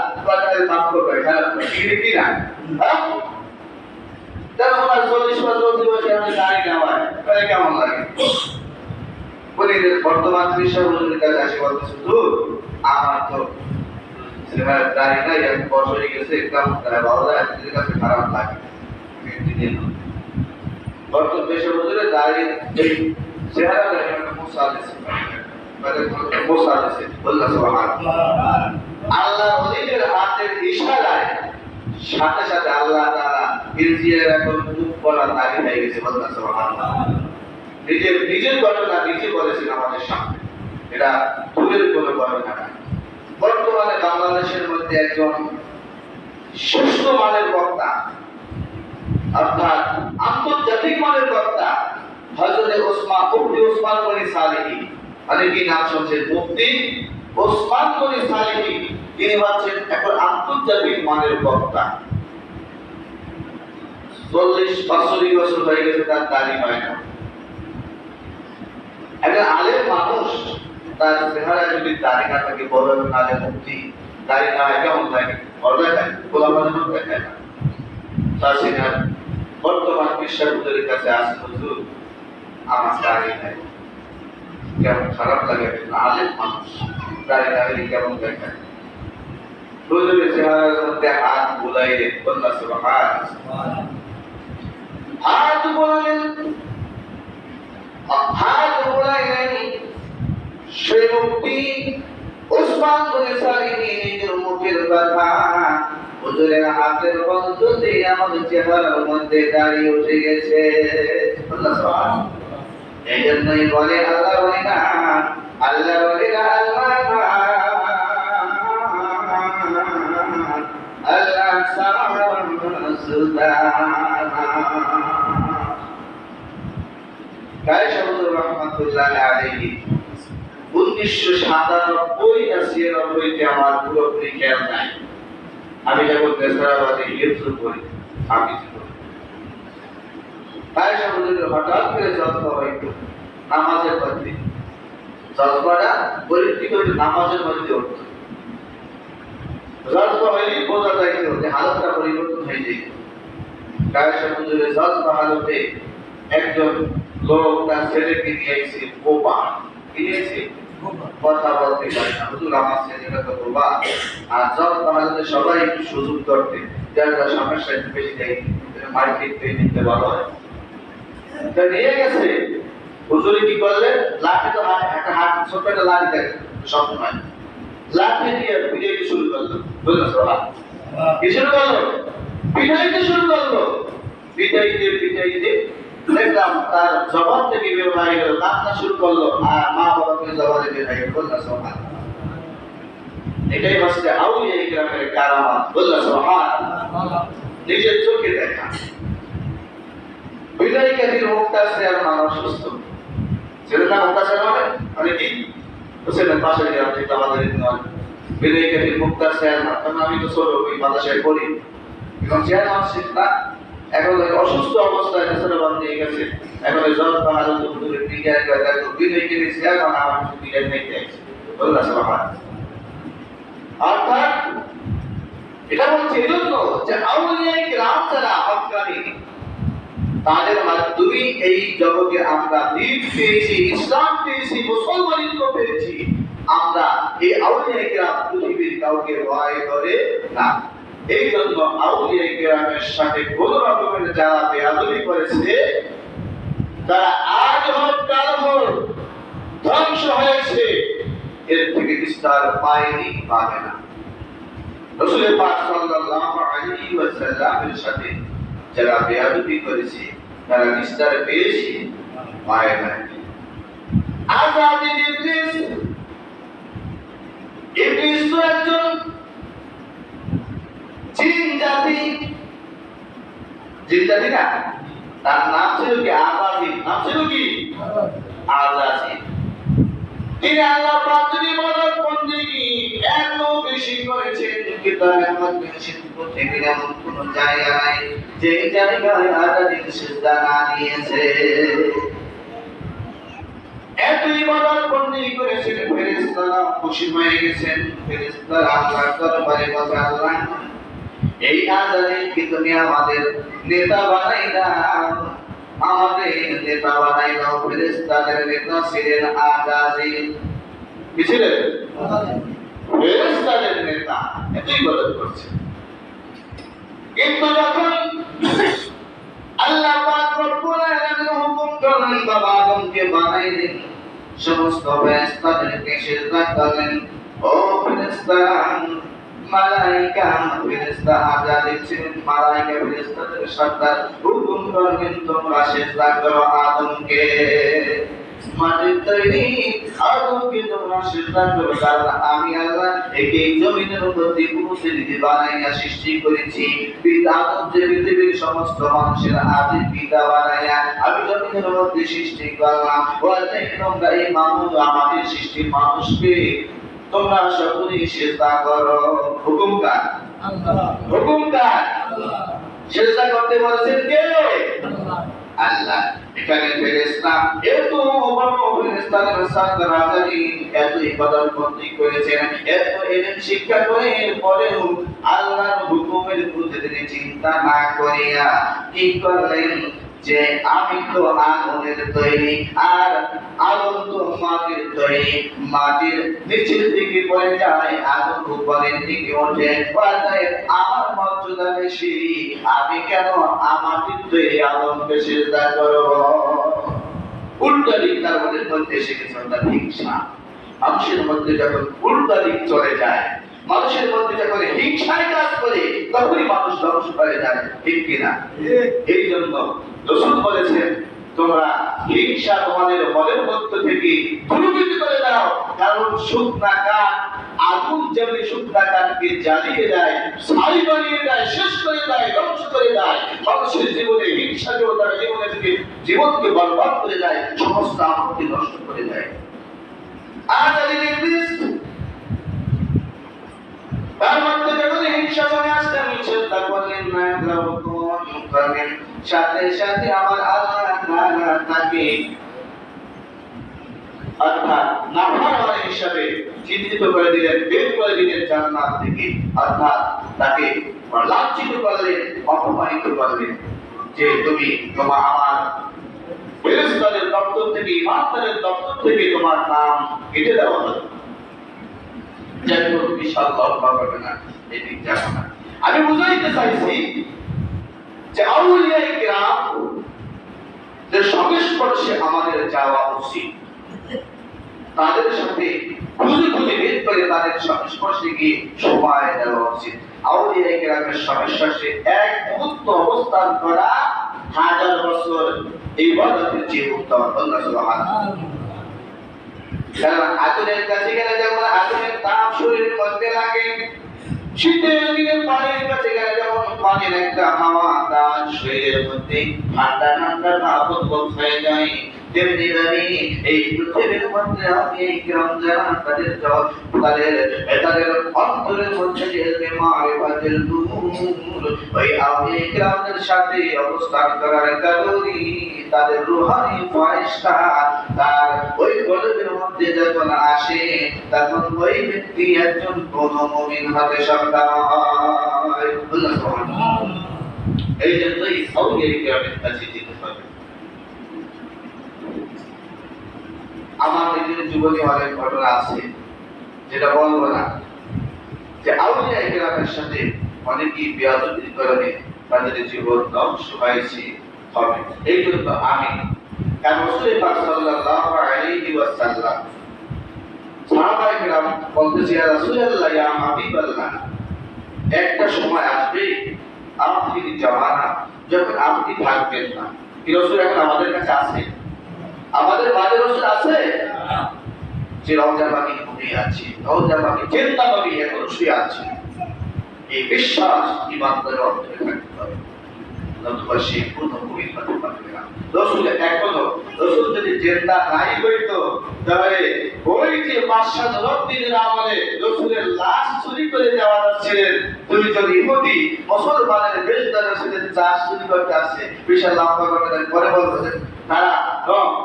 Speaker 1: মাপ করবে, খারাপ করে, কি না? যেমন আমার ৪০-৪৫ বছর আমি দাড়ি না হয় তাহলে কেমন লাগে? বর্তমান কৃষক হুজুরের কাছে আসে বলতেছে, হুজুর আমার তো দাড়ি নাই, আমি বয়স হয়ে গেছে, একদম ভালো লাগে, আপনাদের কাছে খারাপ লাগে। বর্তমান কৃষক হুজুরের দাড়ি এই চেহারা দেখে একটা মোসা দিয়েছে, মোসা দিয়েছে। বললাম সুবহানাল্লাহ। আল্লাহ ওলিদের হাতের ইশারায় সাথে সাথে আল্লাহ তাআলা ইলজিয়ার এখন মুখ পড়া দাড়ি হয়ে গেছে। বললাম সুবহানাল্লাহ। নিজের ঘটনা নিজে বলেছেন আমাদের সামনে, এটা দূরের কোনো ঘটনা না। বর্তমানে বাংলাদেশের মধ্যে একজন শ্রেষ্ঠ মানের বক্তা, অর্থাৎ আন্তর্জাতিক মানের বক্তা, হযরত মুফতি ওসমান গনি সালেহী, অনেকেই নাম শুনছেন, মুফতি ওসমান গনি সালেহী, তিনি হচ্ছেন এখন আন্তর্জাতিক মানের বক্তা। ৪০-৬৫ বছর হয়ে গেছে, তার দাড়ি হয় না। একটা আলেম মানুষ তার চেহারায় যদি দাড়ি না থাকে, বড় না যায়, মুক্তি দাড়ি না হয় কেমন থাকে? বড় দেখায়, গোলাম বানানো দেখায় না। তার সিনার বর্তমান কৃষক হুজুরের কাছে আসে, হুজুর আমার দাড়ি নাই, কেমন খারাপ লাগে? আলেম মানুষ দাড়ি না হলে কেমন দেখায়? হুজুরের চেহারার মধ্যে হাত বুলাইলেন, বললেন সুবহানাল্লাহ। হাত বুলাইলেন, হাত বুলাইলেন, সেই মুক্তি ওসমান বলে সারিনি নিজের মুখের কথা হুজুরের হাতের বন্ধু দিয়ে আমাদের চেহারার মধ্যে দাঁড়িয়ে উঠে গেছে। আল্লাহ সুবহানাহু এই জন্যই বলে আল্লাহ বলিনা আল্লাহ বলিনা আল্লাহ আল্লাহ সামসুদা কায়েশা হুজুর রাহমাতুল্লাহ আলাইহি 1997 আর 96 তে আমার পুরোপুরি খেয়াল নাই, আমি যখন নেসরাবাদে হিফজ করি আমি কায়েশা হুজুরের হঠাৎ করে জজবা হইতো নামাজের মধ্যে, জজবাটা পরিচিত নামাজের মধ্যে উঠতো, জজবা হইলে বোঝা যাইতো যে হালতটা পরিবর্তন হয়ে যেত। কায়েশা হুজুরের জজবা হালতে একজন লোক তার ছেলেকে নিয়েছে বোবা, নিয়েছে কথা বলতে পারে না, হুজুর আমার ছেলেটা তো বোবা। আর জজবা হালতে সবাই একটু সুযোগ করতে যার সমস্যা একটু বেশি দেয় মার্কেট পেয়ে নিতে ভালো হয়, নিয়ে গেছে। হুজুরে কি করলেন, লাঠি তো একটা হাত ছোট একটা লাঠি থাকে সবসময়, লাঠি দিয়ে পিটাইতে শুরু করলো। বুঝলেন সবাই কি শুরু করলো? পিটাইতে শুরু করলো। পিটাইতে দেখলাম তার জবান থেকে বের হয়ে গেল, কান্না শুরু করলো, আর মা বাবাকে জবানে বের হয়ে গেল। বললেন সবাই এটাই হচ্ছে আউলিয়া ইকরামের কারামাত। বললেন সবাই নিজের চোখে দেখা। বিদায় কাদির মুক্তাসির মানুষ সুস্থ ছেলেটা মুক্তাসির মানে কি হোসেনের পাশে গ্রাম থেকে আমাদের নয়। বিদায় কাদির মুক্তাসির কারণ আমি তো ছোট ওই মাদ্রাসায় পড়ি, এখন চেয়ার মাসিক না, এখন অসুস্থ অবস্থায় নেসরাবাদ নিয়ে গেছে, এখন জল পাহাড় দূরে টিকার কথা তো বিদায় কাদির চেয়ার মানে আমার কিছু টিকার নিতে আছে। বললাম সবাই অর্থাৎ এটা বলছে এজন্য যে আউলিয়া কিরাম যারা হক্কানি তাদের মাধ্যমে এই জগতে আমরা দ্বীন পেয়েছি, ইসলাম পেয়েছি, মুসলমানিত্ব পেয়েছি। আমরা এই আউলিয়া কিরাম পৃথিবীর কাউকে ভয় করে না। এই জন্য আউলিয়া কিরামের সাথে কোন রকমের যারা বেয়াদবি করেছে তারা আজ হোক কাল হোক ধ্বংস হয়েছে, এর থেকে বিস্তার পায়নি, পাবে না। রাসূল পাক সাল্লাল্লাহু আলাইহি ওয়াসাল্লামের সাথে যারা বেয়াদবি করেছে তারা বিস্তার পেয়েছে, পায় না। আযাদিল ইবলিস তো একজন জিন জাতি না, তার নাম ছিল কি আযাদিল, নাম ছিল কি আযাদিল। তিনি আল্লাহ পাক যিনি বড় বন্দেগী এত বেশি করেছেন কিতাবের মধ্যে পৃথিবীর এমন কোন জায়গা নাই যে জায়গায় আযাদিল সিজদা না দিয়েছে। এত ইবাদত বন্দেগী করেছেন, ফেরেশতারা খুশি হয়ে গেছেন। ফেরেশতারা আল্লাহর দরবারে বলে আল্লাহ এই আযাদিলকে তুমি আমাদের নেতা বানাই দাও, আমাদের নেতা বানাই দাও। ফেরেশতাদের নেতা ছিলেন আযাদিল। কি ছিলেন? ফেরেশতাদের নেতা। এতই ইবাদত করছে, কিন্তু যখন আল্লাহ পাক রব্বুল আলামিন হুকুম করলেন বাবা আদমকে বানাইলেন, সমস্ত ফেরেশতাদেরকে সিজদা করলেন। ও ফেরেশতারা মালায়েকা ফেরেশতা আযাদিল ছিলেন, মালায়েকা ফেরেশতাদের সর্দার হুকুম করলেন তোমরা সিজদা করো আদমকে। মাটির তৈরি আদমকে তোমরা সিজদা করো, কারণ আমি আল্লাহ একে জমিনের মধ্যে পুরুষের বানাইয়া সৃষ্টি করেছি। পিতা আদম যে পৃথিবীর সমস্ত মানুষের আদি পিতা বানাইয়া আমি জমিনের মধ্যে সৃষ্টি করলাম। বলতে তোমরা এই মানুষ আমাদের সৃষ্টি মানুষকে তোমরা সকলেই সিজদা করো। হুকুম কার? আল্লাহ। হুকুম কার? আল্লাহ। সিজদা করতে বলেছেন কে? আল্লাহ। আল্লাহ। এখানে ফেরেশতা এত বড় ফেরেশতাদের সর্দার আযাদিল এত ইবাদত বন্দেগী করেছেন, এত ইলম শিক্ষা করে পরেও আল্লাহর হুকুমের বিরুদ্ধে তিনি চিন্তা না করিয়া কি করলেন যে আমি তো আগুনের তৈরি আর আগুন তো মাটির তৈরি, মাটির নিচের দিকে পড়ে যায়, আগুন উপরের দিকে ওঠে, অতএব আমার মর্যাদা বেশি, আমি কেন মাটির তৈরি আগুনকে সিজদা করব? উল্টা দিক তার মধ্যে এসে গেছে, ওটা হিংসা। মানুষের মধ্যে যখন উল্টা দিক চলে যায়, মানুষের মধ্যে যখন হিংসায় কাজ করে, তখনই মানুষ ধ্বংস হয়ে যায়, ঠিক কিনা? এই জন্য রাসূল বলেছেন, তোমরা হিংসা তোমাদের মনের মধ্য থেকে দূরীভূত করে দাও, কারণ শুকনা কাঠ আগুন যেমনি শুকনা কাঠকে জ্বালিয়ে দেয়, ছাই বানিয়ে দেয়, শেষ করে দেয়, ধ্বংস করে দেয়, মানুষের জীবনে হিংসা তার জীবনে থেকে জীবনকে বরবাদ করে দেয়, সমস্ত আমলকে নষ্ট করে দেয়। আর যদি ইবলিস তার মধ্যে যখন হিংসা চলে আসছে, আমি চিন্তা করলেন না করবেন, সাথে সাথে আমার আল্লাহ তাআলা তাকে অর্থাৎ নাফরমান হিসাবে চিহ্নিত করে দিলেন, বের করে দিলেন জান্নাত থেকে, অর্থাৎ তাকে লাঞ্ছিত করলেন, অপমানিত করলেন, যে তুমি তোমার আমার ফেরেশতাদের দপ্তর থেকে, ইমানদারের দপ্তর থেকে তোমার নাম কেটে দেওয়া হলো। বিশাল লম্বা ঘটনা, এদিক যাবো না। আমি বুঝাইতে চাইছি যে আউলিয়ায়ে কিরাম যে সংস্পর্শে আমাদের যাওয়া উচিত, তাদের সাথে খুঁজে খুঁজে বের করে তাদের সংস্পর্শে গিয়ে সময় দেওয়া উচিত। আউলিয়ায়ে কিরামের সংস্পর্শে এক মুহূর্ত অবস্থান করা 1000 বছর ইবাদতের চেয়ে উত্তম। আল্লাহ সুবহানাহু। কারণ আগুনের কাছে গেলে যেমন আগুনের তাপ শরীরের মধ্যে লাগে, শীতের দিনের পানির কাছে গেলে যেমন পানির একটা হাওয়া তার শরীরের মধ্যে ঠান্ডা ঠান্ডা ভাব উদ্ভব হয়ে যায়, তেমনি ভাবে এই পৃথিবীর মধ্যে আউলিয়ায়ে কিরাম যারা তাদের অন্তরের মধ্যে যে মারিফাতের নূর, ওই আউলিয়ায়ে কিরামদের সাথে অবস্থান করার কারণে তাদের রূহানি ফয়সালা তার ওই কলবের মধ্যে যখন আসে, তখন ওই ব্যক্তি একজন কোন মুমিন হতে সক্ষম হয়। এই জন্যই আউলিয়ায়ে কিরামের কাছে যেতে হবে। আমার নিজের জীবনে অনেক ঘটনা আছে, যেটা বলবো না, যে আউলিয়ায়ে কিরামের সাথে অনেকেই বেয়াদবির কারণে তাদের জীবন ধ্বংস হয়েছে হবে। এই জন্য আমি রাসূল পাক সাল্লাল্লাহু আলাইহি ওয়াসাল্লাম সাহাবায়ে কিরাম বলতেছি, ইয়া রাসূলুল্লাহ, ইয়া হাবিবাল্লাহ, একটা সময় আসবে আখির জামানা যখন আপনি থাকবেন না। কি রাসূল এখন আমাদের কাছে আছে? আমাদের মাঝে রাসূল আছে? যে রওজা পাকে ঘুমিয়ে আছে, রওজা পাকে চিন্তা পাবে এখন শুয়ে আছে, এই বিশ্বাস ইমানদারের অন্তরে থাকতে হবে। নতুবা সে কোনো মুমিন হতে পারবে না। রাসূল এখনো রাসূল যদি জিন্দা নাই হইতো, তাহলে ওই যে বাদশাহ নবীর আমলে রাসূলের লাশ চুরি করে যাওয়া ছিলেন, তুমি যদি ইহুদি মুসলমানের বেশদার ছিলেন, লাশ চুরি করতে আসছে, বিশাল লম্বা ঘটনা পরে বলতেন তারা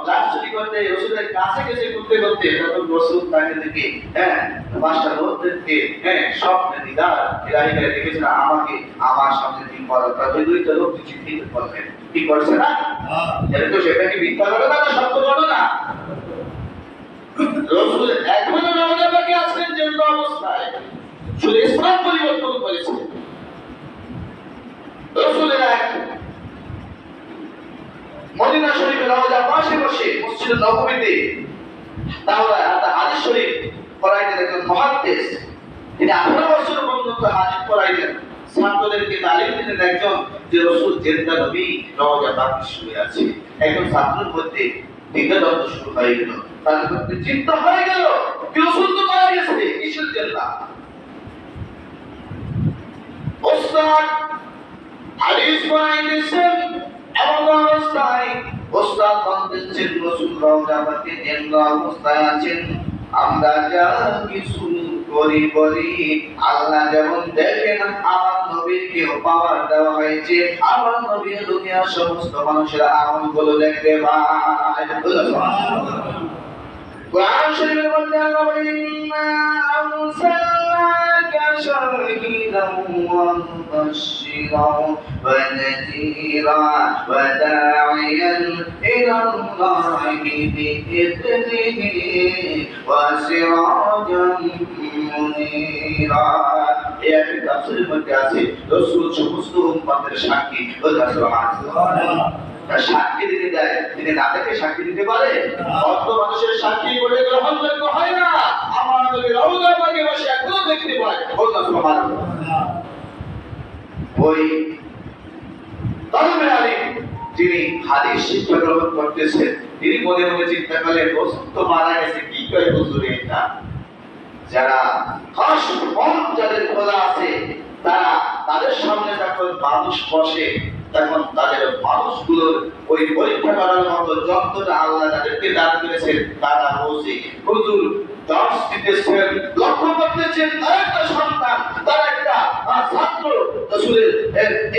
Speaker 1: লাশ চুরি করতে রাসূলের কাছে গেছে করতে করতে, তখন রাসূল তাকে দেখে বাদশাহ নবীকে স্বপ্নে দিদার ইলাহি করে দেখেছেন, আমাকে আমার সামনে দিন পড়া তাদের দুইটা লোক চিন্তিত করলেন, কি করছে না? এটা তো সেটা কি মিথ্যা ঘটনা না সত্য ঘটনা? রাসূল এখনো রওজা পাকে আছেন জিন্দা অবস্থায়, শুধু ইসলাম পরিবর্তন করেছে। রাসূলের এক মদিনা শরীফের রওজা পাশে বসে মসজিদ নববীতে তাহলে হাদিস শরীফ পড়াইতেন একজন মুহাদ্দিস, তিনি 18 বছর পর্যন্ত হাদিস পড়াইতেন, ছাত্রদেরকে তালিম দিতেন একজন, যে রাসূল জিন্দা নবী রওজা পাকে শুয়ে আছে। একজন ছাত্রের মধ্যে দ্বিধাদ্বন্দ্ব শুরু হয়ে গেল, তাদের মধ্যে চিন্তা হয়ে গেল, কি রাসূল তো মারা গেছে, কিসের জিন্দা? ওস্তাদ হাদিস পড়াইতেছেন, এমন অবস্থায় ওস্তাদ বলতেছেন রাসূল রওজা পাকে জিন্দা অবস্থায় আছেন, আমরা যা কিছু করি বলি আল্লাহ যেমন দেখেন, আমার নবীকে পাওয়ার দেওয়া হয়েছে, আমার নবী দুনিয়ার সমস্ত মানুষের আমলগুলো দেখতে পায়। কোরআন শরীফের মধ্যে আল্লাহ বলেন, ইন্না আরসালনাকা শাহিদান ওয়া মুবাশশিরান ওয়া নাযীরান ওয়া দাঈয়ান ইলাল্লাহি বিইذনিহি ওয়া সিরাজান মুনীরা। এই আয়াতের তাফসীরের মধ্যে আছে রাসূল সমস্ত উম্মতের সাক্ষী। সুবহানাল্লাহ। সাক্ষী দিতে দেয়, তিনি না দেখে সাক্ষী দিতে পারে? অত মানুষের সাক্ষী বলে গ্রহণযোগ্য হয় না। আমার নবী রওজা পাকে বসে এখনো দেখতে পায়। বললাম সুবহানাল্লাহ। ওই তালিবে আলিম যিনি হাদিস শিক্ষা গ্রহণ করতেছেন, তিনি মনে মনে চিন্তা করলেন, রসূল তো মারা গেছে, কি করে হুজুর এটা? যারা খাস মন যাদের খোলা আছে, তারা তাদের সামনে যখন মানুষ বসে, তখন তাদের মানুষগুলোর ওই পরীক্ষা করার মতো যন্ত্রটা আল্লাহ তাদেরকে দান করেছেন, তারা বোঝে। হুজুর দর্শ দিতেছেন, লক্ষ্য করতেছেন, তার একটা সন্তান, তার একটা ছাত্র রাসূলের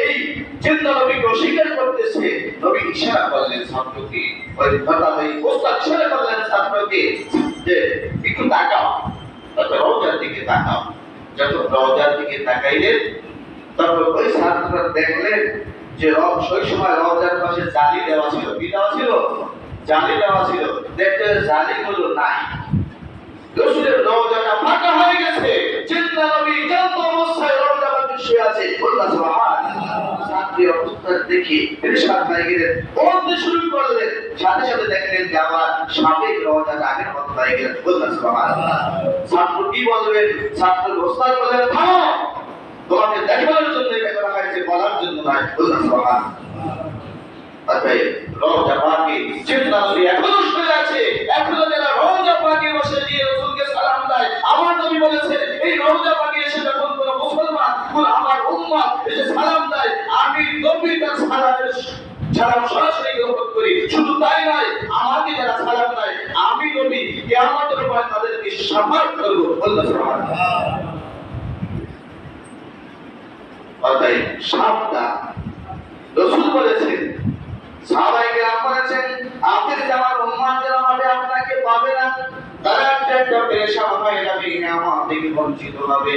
Speaker 1: এই চিন্তা নবীকে অস্বীকার করতেছে। নবী ইশারা করলেন ছাত্রকে, ওই কথা ওই ওস্তাদ ইশারা করলেন ছাত্রকে যে একটু তাকাও, রওজার দিকে তাকাও। যখন রওজার দিকে তাকাইলেন, তখন ওই ছাত্ররা দেখলেন যে সেই সময় রওজার পাশে জালি দেওয়া ছিল। কি দেওয়া ছিল? জালি দেওয়া ছিল। দেখতে জালিগুলো নাই, রাসূলের রওজাটা ফাঁকা হয়ে গেছে। জিন্দা নবী জ্ঞাত অবস্থায় রওজা পাশে শুয়ে আছে। বললাম সুবহানাল্লাহ। ছাত্রী অবস্থা দেখে পেরেশান হয়ে গেলেন, বলতে শুরু করলেন। সাথে সাথে দেখলেন যে আবার সাবেক রওজাটা আগের মতো হয়ে গেল। বললাম সুবহানাল্লাহ। ছাত্র কি বলবেন? ছাত্র ওস্তাদ বললেন, থামো, তোমাকে দেখানোর জন্য এটা করা হয়েছে, বলার জন্য নয়। বললাম সুবহানাল্লাহ। অতএব রওজা পাকে জিন্দা নবী এখনো শুয়ে আছে। এখনো যারা রওজা পাকে বসে দিয়ে রাসূলকে সালাম দেয়, আমার নবী বলেছেন, এই রওজা পাকে এসে যখন কোন মুসলমান, কোন আমার উম্মত এসে সালাম দেয়, আমি নবী তার সালাম সরাসরি গ্রহণ করি। শুধু তাই নয়, আমাকে যারা সালাম দেয়, আমি নবী কিয়ামতের পর তাদেরকে শাফাত করব। বললাম সুবহানাল্লাহ। অতএব সাবধান। রাসূল বলেছেন, সাহাবায়ে কেরাম বলেছেন, আখির জামার উম্মত যারা হবে আপনাকে পাবে না, তারা একটা পেরেশান হয়ে যাবে, নিয়ামত থেকে বঞ্চিত হবে।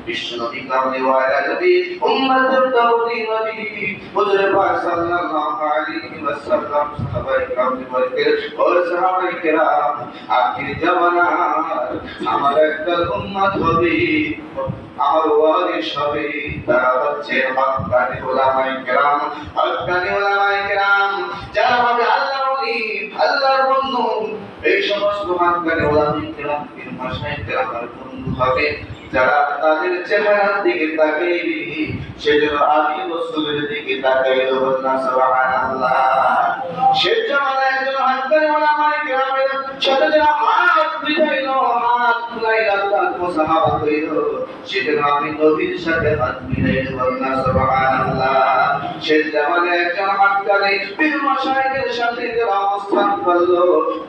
Speaker 1: বিশ্বনবী কামলি ওয়ালা নবী উম্মতের তাওহীদ নবী হুজুর পাক সাল্লাল্লাহু আলাইহি ওয়াসাল্লাম সাহাবায়ে কেরামকে বলেন, ও সাহাবায়ে কেরাম, আখির জামানার আমার একটা উম্মত হবে, আমার ওয়ারিস হবে, তারা হচ্ছে হক্কানি উলামায়ে কেরাম। হক্কানি উলামায়ে কেরাম যারা হবে আল্লাহর ওলি, আল্লাহর বন্ধু, এই সমস্ত হক্কানি উলামায়ে কেরাম এর মাশায়েখ কেরামের বন্ধু হবে, যারা তাদের চেহারার দিকে তাকাইবে, সেজন্য আমি রাসূলের দিকে তাকাইব। বললাম সুবহানাল্লাহ। সে জামানায় একজন হক্কানি উলামায়ে কেরামের সাথে যারা হাত মিলাইল, হাত মিলাইল, আল্লাহর সাহাবা হইল, সেজন্য আমি নবীর সাথে হাত মিলাইল। বললাম সুবহানাল্লাহ। সে জামানায় একজন হক্কানি পীর মাশায়েখের সাথে যারা অবস্থান করলো,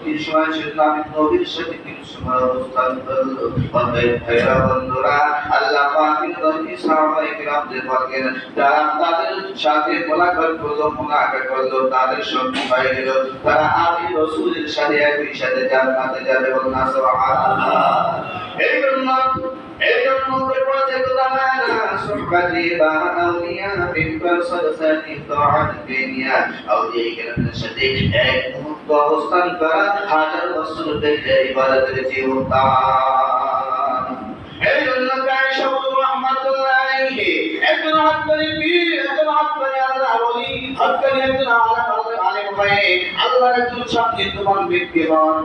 Speaker 1: এই সময় সেজন্য আমি নবীর সাথে কিছু সময় অবস্থান করলো। অতএব ভাইরা বন্ধুরা, আল্লাহ পাকের নবী সাহাবায়ে কেরামদের বলেন, যারা তাদের সাথে মোলাকাত করলো, তাদের সঙ্গে হয়ে গেল, তারা আমি রাসূলের সাথে একই সাথে জান্নাতে যাবে। বললাম সুবহানাল্লাহ। এই জন্য বলেছে গোলামানা সুহবাতি বা আউলিয়া বিকর সদসাতি তাআত দুনিয়া, আউলিয়া কেরামের সাথে এক মুহূর্ত অবস্থান করা হাজার বছর থেকে ইবাদতের চেয়ে উত্তম। এই জন্য আয়েশা রাহমাতুল্লাহ আলাইহি একজন হক্কানি পীর, একজন হক্কানি আল্লাহর ওলি, হক্কানি একজন আলেম হয়ে আল্লাহর একজন শান্তিমান ব্যক্তি হন।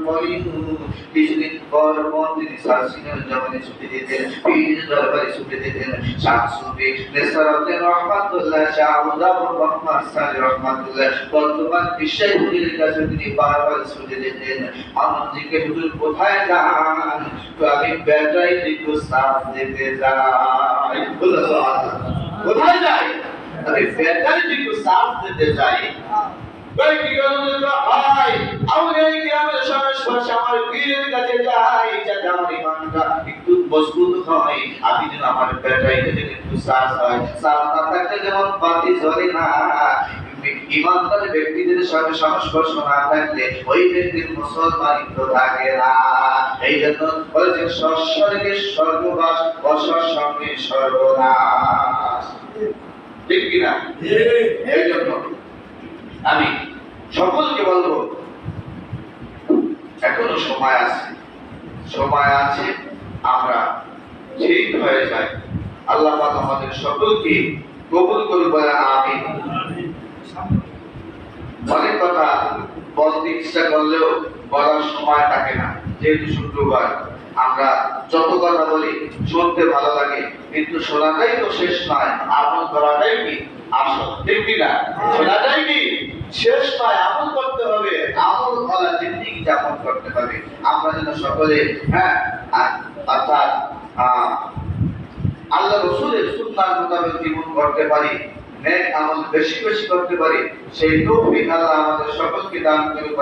Speaker 1: কিছুদিন পর তিনি সাসিনের জমানে ছুটে যেতেন, পীর দরবারে ছুটে যেতেন। শাহ সুফি নেসারউদ্দিন রহমাতুল্লাহ, শাহ মুজাফফর রহমান সালি রহমাতুল্লাহ, বর্তমান বিশ্বের হুজুরের কাছে তিনি বারবার ছুটে যেতেন। আমাদেরকে হুজুর কোথায় যান? তো আমি ব্যাটারি একটু সার্চ দিতে যাই। কোথায় যাই? আমি ব্যাটারি একটু সার্চ দিতে যাই। কয়েকটি কারণে ভাই আউলিয়া কিরামের সংস্পর্শে আমার পীরের কাছে যাই, যাতে আমার ইমানটা একটু মজবুত হয়, আমি যেন আমার ব্যাটারিতে যেন একটু চার্জ হয়। চার্জ না থাকলে যেমন বাতি জ্বলে না, ইমানদার ব্যক্তিদের সাথে সংস্পর্শ না থাকলে ওই ব্যক্তির মুসলমানিত্ব থাকে না। এই জন্য বলেছেন, স্বর্গে স্বর্গবাস, অসৎসঙ্গে সর্বনাশ। ঠিক কিনা? এই জন্য আমি সকলকে বলবো, এখনো সময় আছে, সময় আছে, আমরা ঠিক হয়ে যাই। আল্লাহ পাক আমাদের সকলকে কবুল করুন। আমিন। অনেক কথা বলতে ইচ্ছা করলেও বলার সময় থাকে না, যেহেতু শুক্রবার আমরা যত কথা বলি শুনতে ভালো লাগে, কিন্তু শোনাটাই তো শেষ নয়, আমল করাটাই কি আসল, ঠিক কিনা? শোনাটাই কি শেষ নয়, আমল করতে হবে, আমল করা জিন্দেগি যাপন করতে হবে। আমরা যেন সকলে অর্থাৎ আল্লাহ রাসূলের সুন্নাহ মোতাবেক জীবন করতে পারি, নেক আমল বেশি বেশি করতে পারি, সেই তৌফিক আল্লাহ আমাদের সকলকে দান করুন,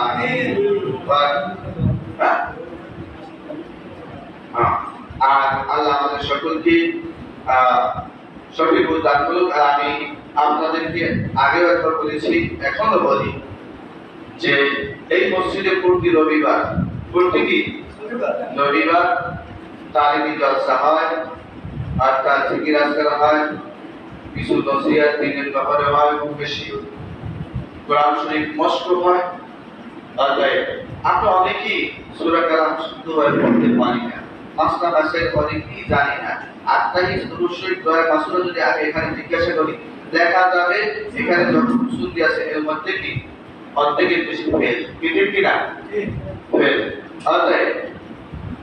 Speaker 1: আমিন। আর আল্লাহ আমাদের সকলকে সঠিক বুঝ দান করুন। আর আমি আপনাদেরকে আগেও একবার বলেছি, এখনো বলি যে এই মসজিদে প্রতি রবিবার তালিমি জলসা হয়, অর্থাৎ জিকির আজকার হয়, কিছু নসিহত দিনের ব্যাপারে হয়, খুব বেশি কোরআন শরীফ মস্ক হয়। আমরা অনেকেই সূরা কালাম শুদ্ধভাবে পড়তে পারি না, মাসলা মাসের অনেকেই জানি না। আত্মাহি দুরূদ শরীফ দোয়া মাসুরা যদি আগে এখানে জিজ্ঞাসা করি, দেখা যাবে এখানে যত সুন্নি আছে এর মধ্যে কি অর্ধেকের বেশি ফেল, কি ঠিক কিনা? ফেল।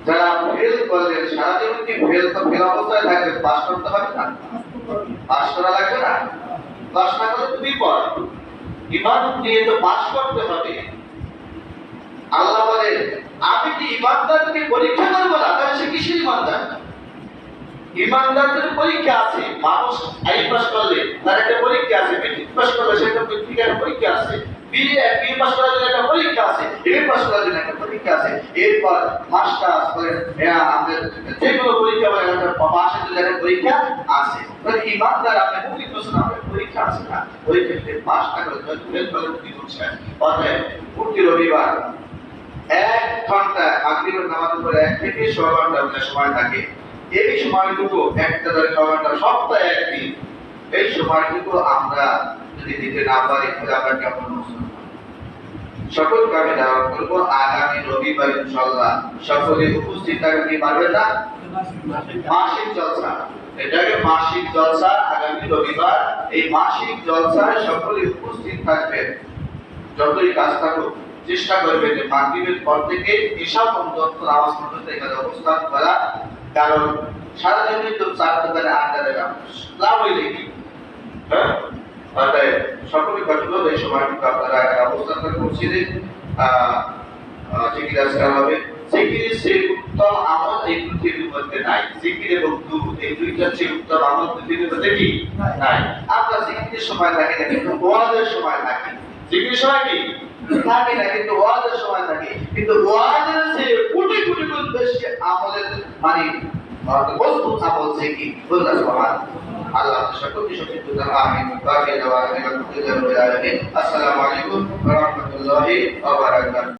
Speaker 1: যারা ফেল করলেন সারা জীবন কি ফেল তো ফেল অবস্থায় থাকবে, পাস করতে হবে না? পাস করা লাগবে না? পাস না করলে তো বিপদ। ইমান দিয়ে তো পাস করতে হবে। আল্লাহ বলে আমি কি ইমানদারকে পরীক্ষা করব না? তাহলে সে কিসের ইমানদার? ইমানদারদের পরীক্ষা আছে। মানুষ আই পাস করলে তার একটা পরীক্ষা আছে, মেট্রিক পাস করলে সেটা মেট্রিকের পরীক্ষা আছে, বিএ পাস করার জন্য একটা পরীক্ষা আছে, এমএ পাস করার জন্য একটা পরীক্ষা আছে, এরপর মাস্টার্স করেন আমাদের যেগুলো পরীক্ষা বলে একটা পাশের জন্য একটা পরীক্ষা আছে। তাহলে ইমানদার আপনি মুক্তি প্রশ্ন আপনার পরীক্ষা আছে না, ওই ক্ষেত্রে পাস না করে ফেল করে কি করছেন? অতএব প্রতি রবিবার 1 ঘন্টা মাগরিবের নামাজের পরে 1 থেকে 6 ঘন্টা সময় থাকে। এই সময়টুকু একটা ধরে 6 ঘন্টা সপ্তাহে একদিন, এই সময়টুকু আমরা যদি দিতে না পারি তাহলে আমরা কেমন মুসলমান? সকলকে আমি দাওয়াত করব আগামী রবিবার ইনশাআল্লাহ সকলে উপস্থিত থাকতে পারবেন না? মাসিক জলসা, এটাকে মাসিক জলসা আগামী রবিবার। এই মাসিক জলসায় সকলে উপস্থিত থাকবেন। যতই কাজ থাকুক চেষ্টা করবেন যে মাগরিবের পর থেকে ঈশা পর্যন্ত নামাজ পর্যন্ত এখানে অবস্থান করা, কারণ সারা দিনে তো 4 ঘন্টা 8 ঘন্টা লাভ হইলে কি? অতএব সকলে কঠোর এই সময়টুকু আপনারা অবস্থান করে মসজিদে জিকির আজকার হবে। জিকিরের সেই উত্তম আমল এই পৃথিবীর মধ্যে নাই। জিকির এবং দুরূদ এই দুইটার চেয়ে উত্তম আমল পৃথিবীর মধ্যে কি নাই। আমরা জিকিরের সময় থাকি না, কিন্তু ওয়াজের সময় থাকি। জিকিরের সময় কি থাকি না, কিন্তু ওয়াজের সময় থাকি। কিন্তু ওয়াজের চেয়ে কোটি কোটি গুণ বেশি আমলের মানে মজবুত আমল জিকির। বলতে সুবহানাল্লাহ। আল্লাহ সকলকে সঠিক বুঝান, আমিন। বাকি দাওয়া আলহামদুলিল্লাহি রাব্বিল আলামিন। আসসালামু আলাইকুম ওয়া রাহমাতুল্লাহি ওয়া বারাকাতুহু।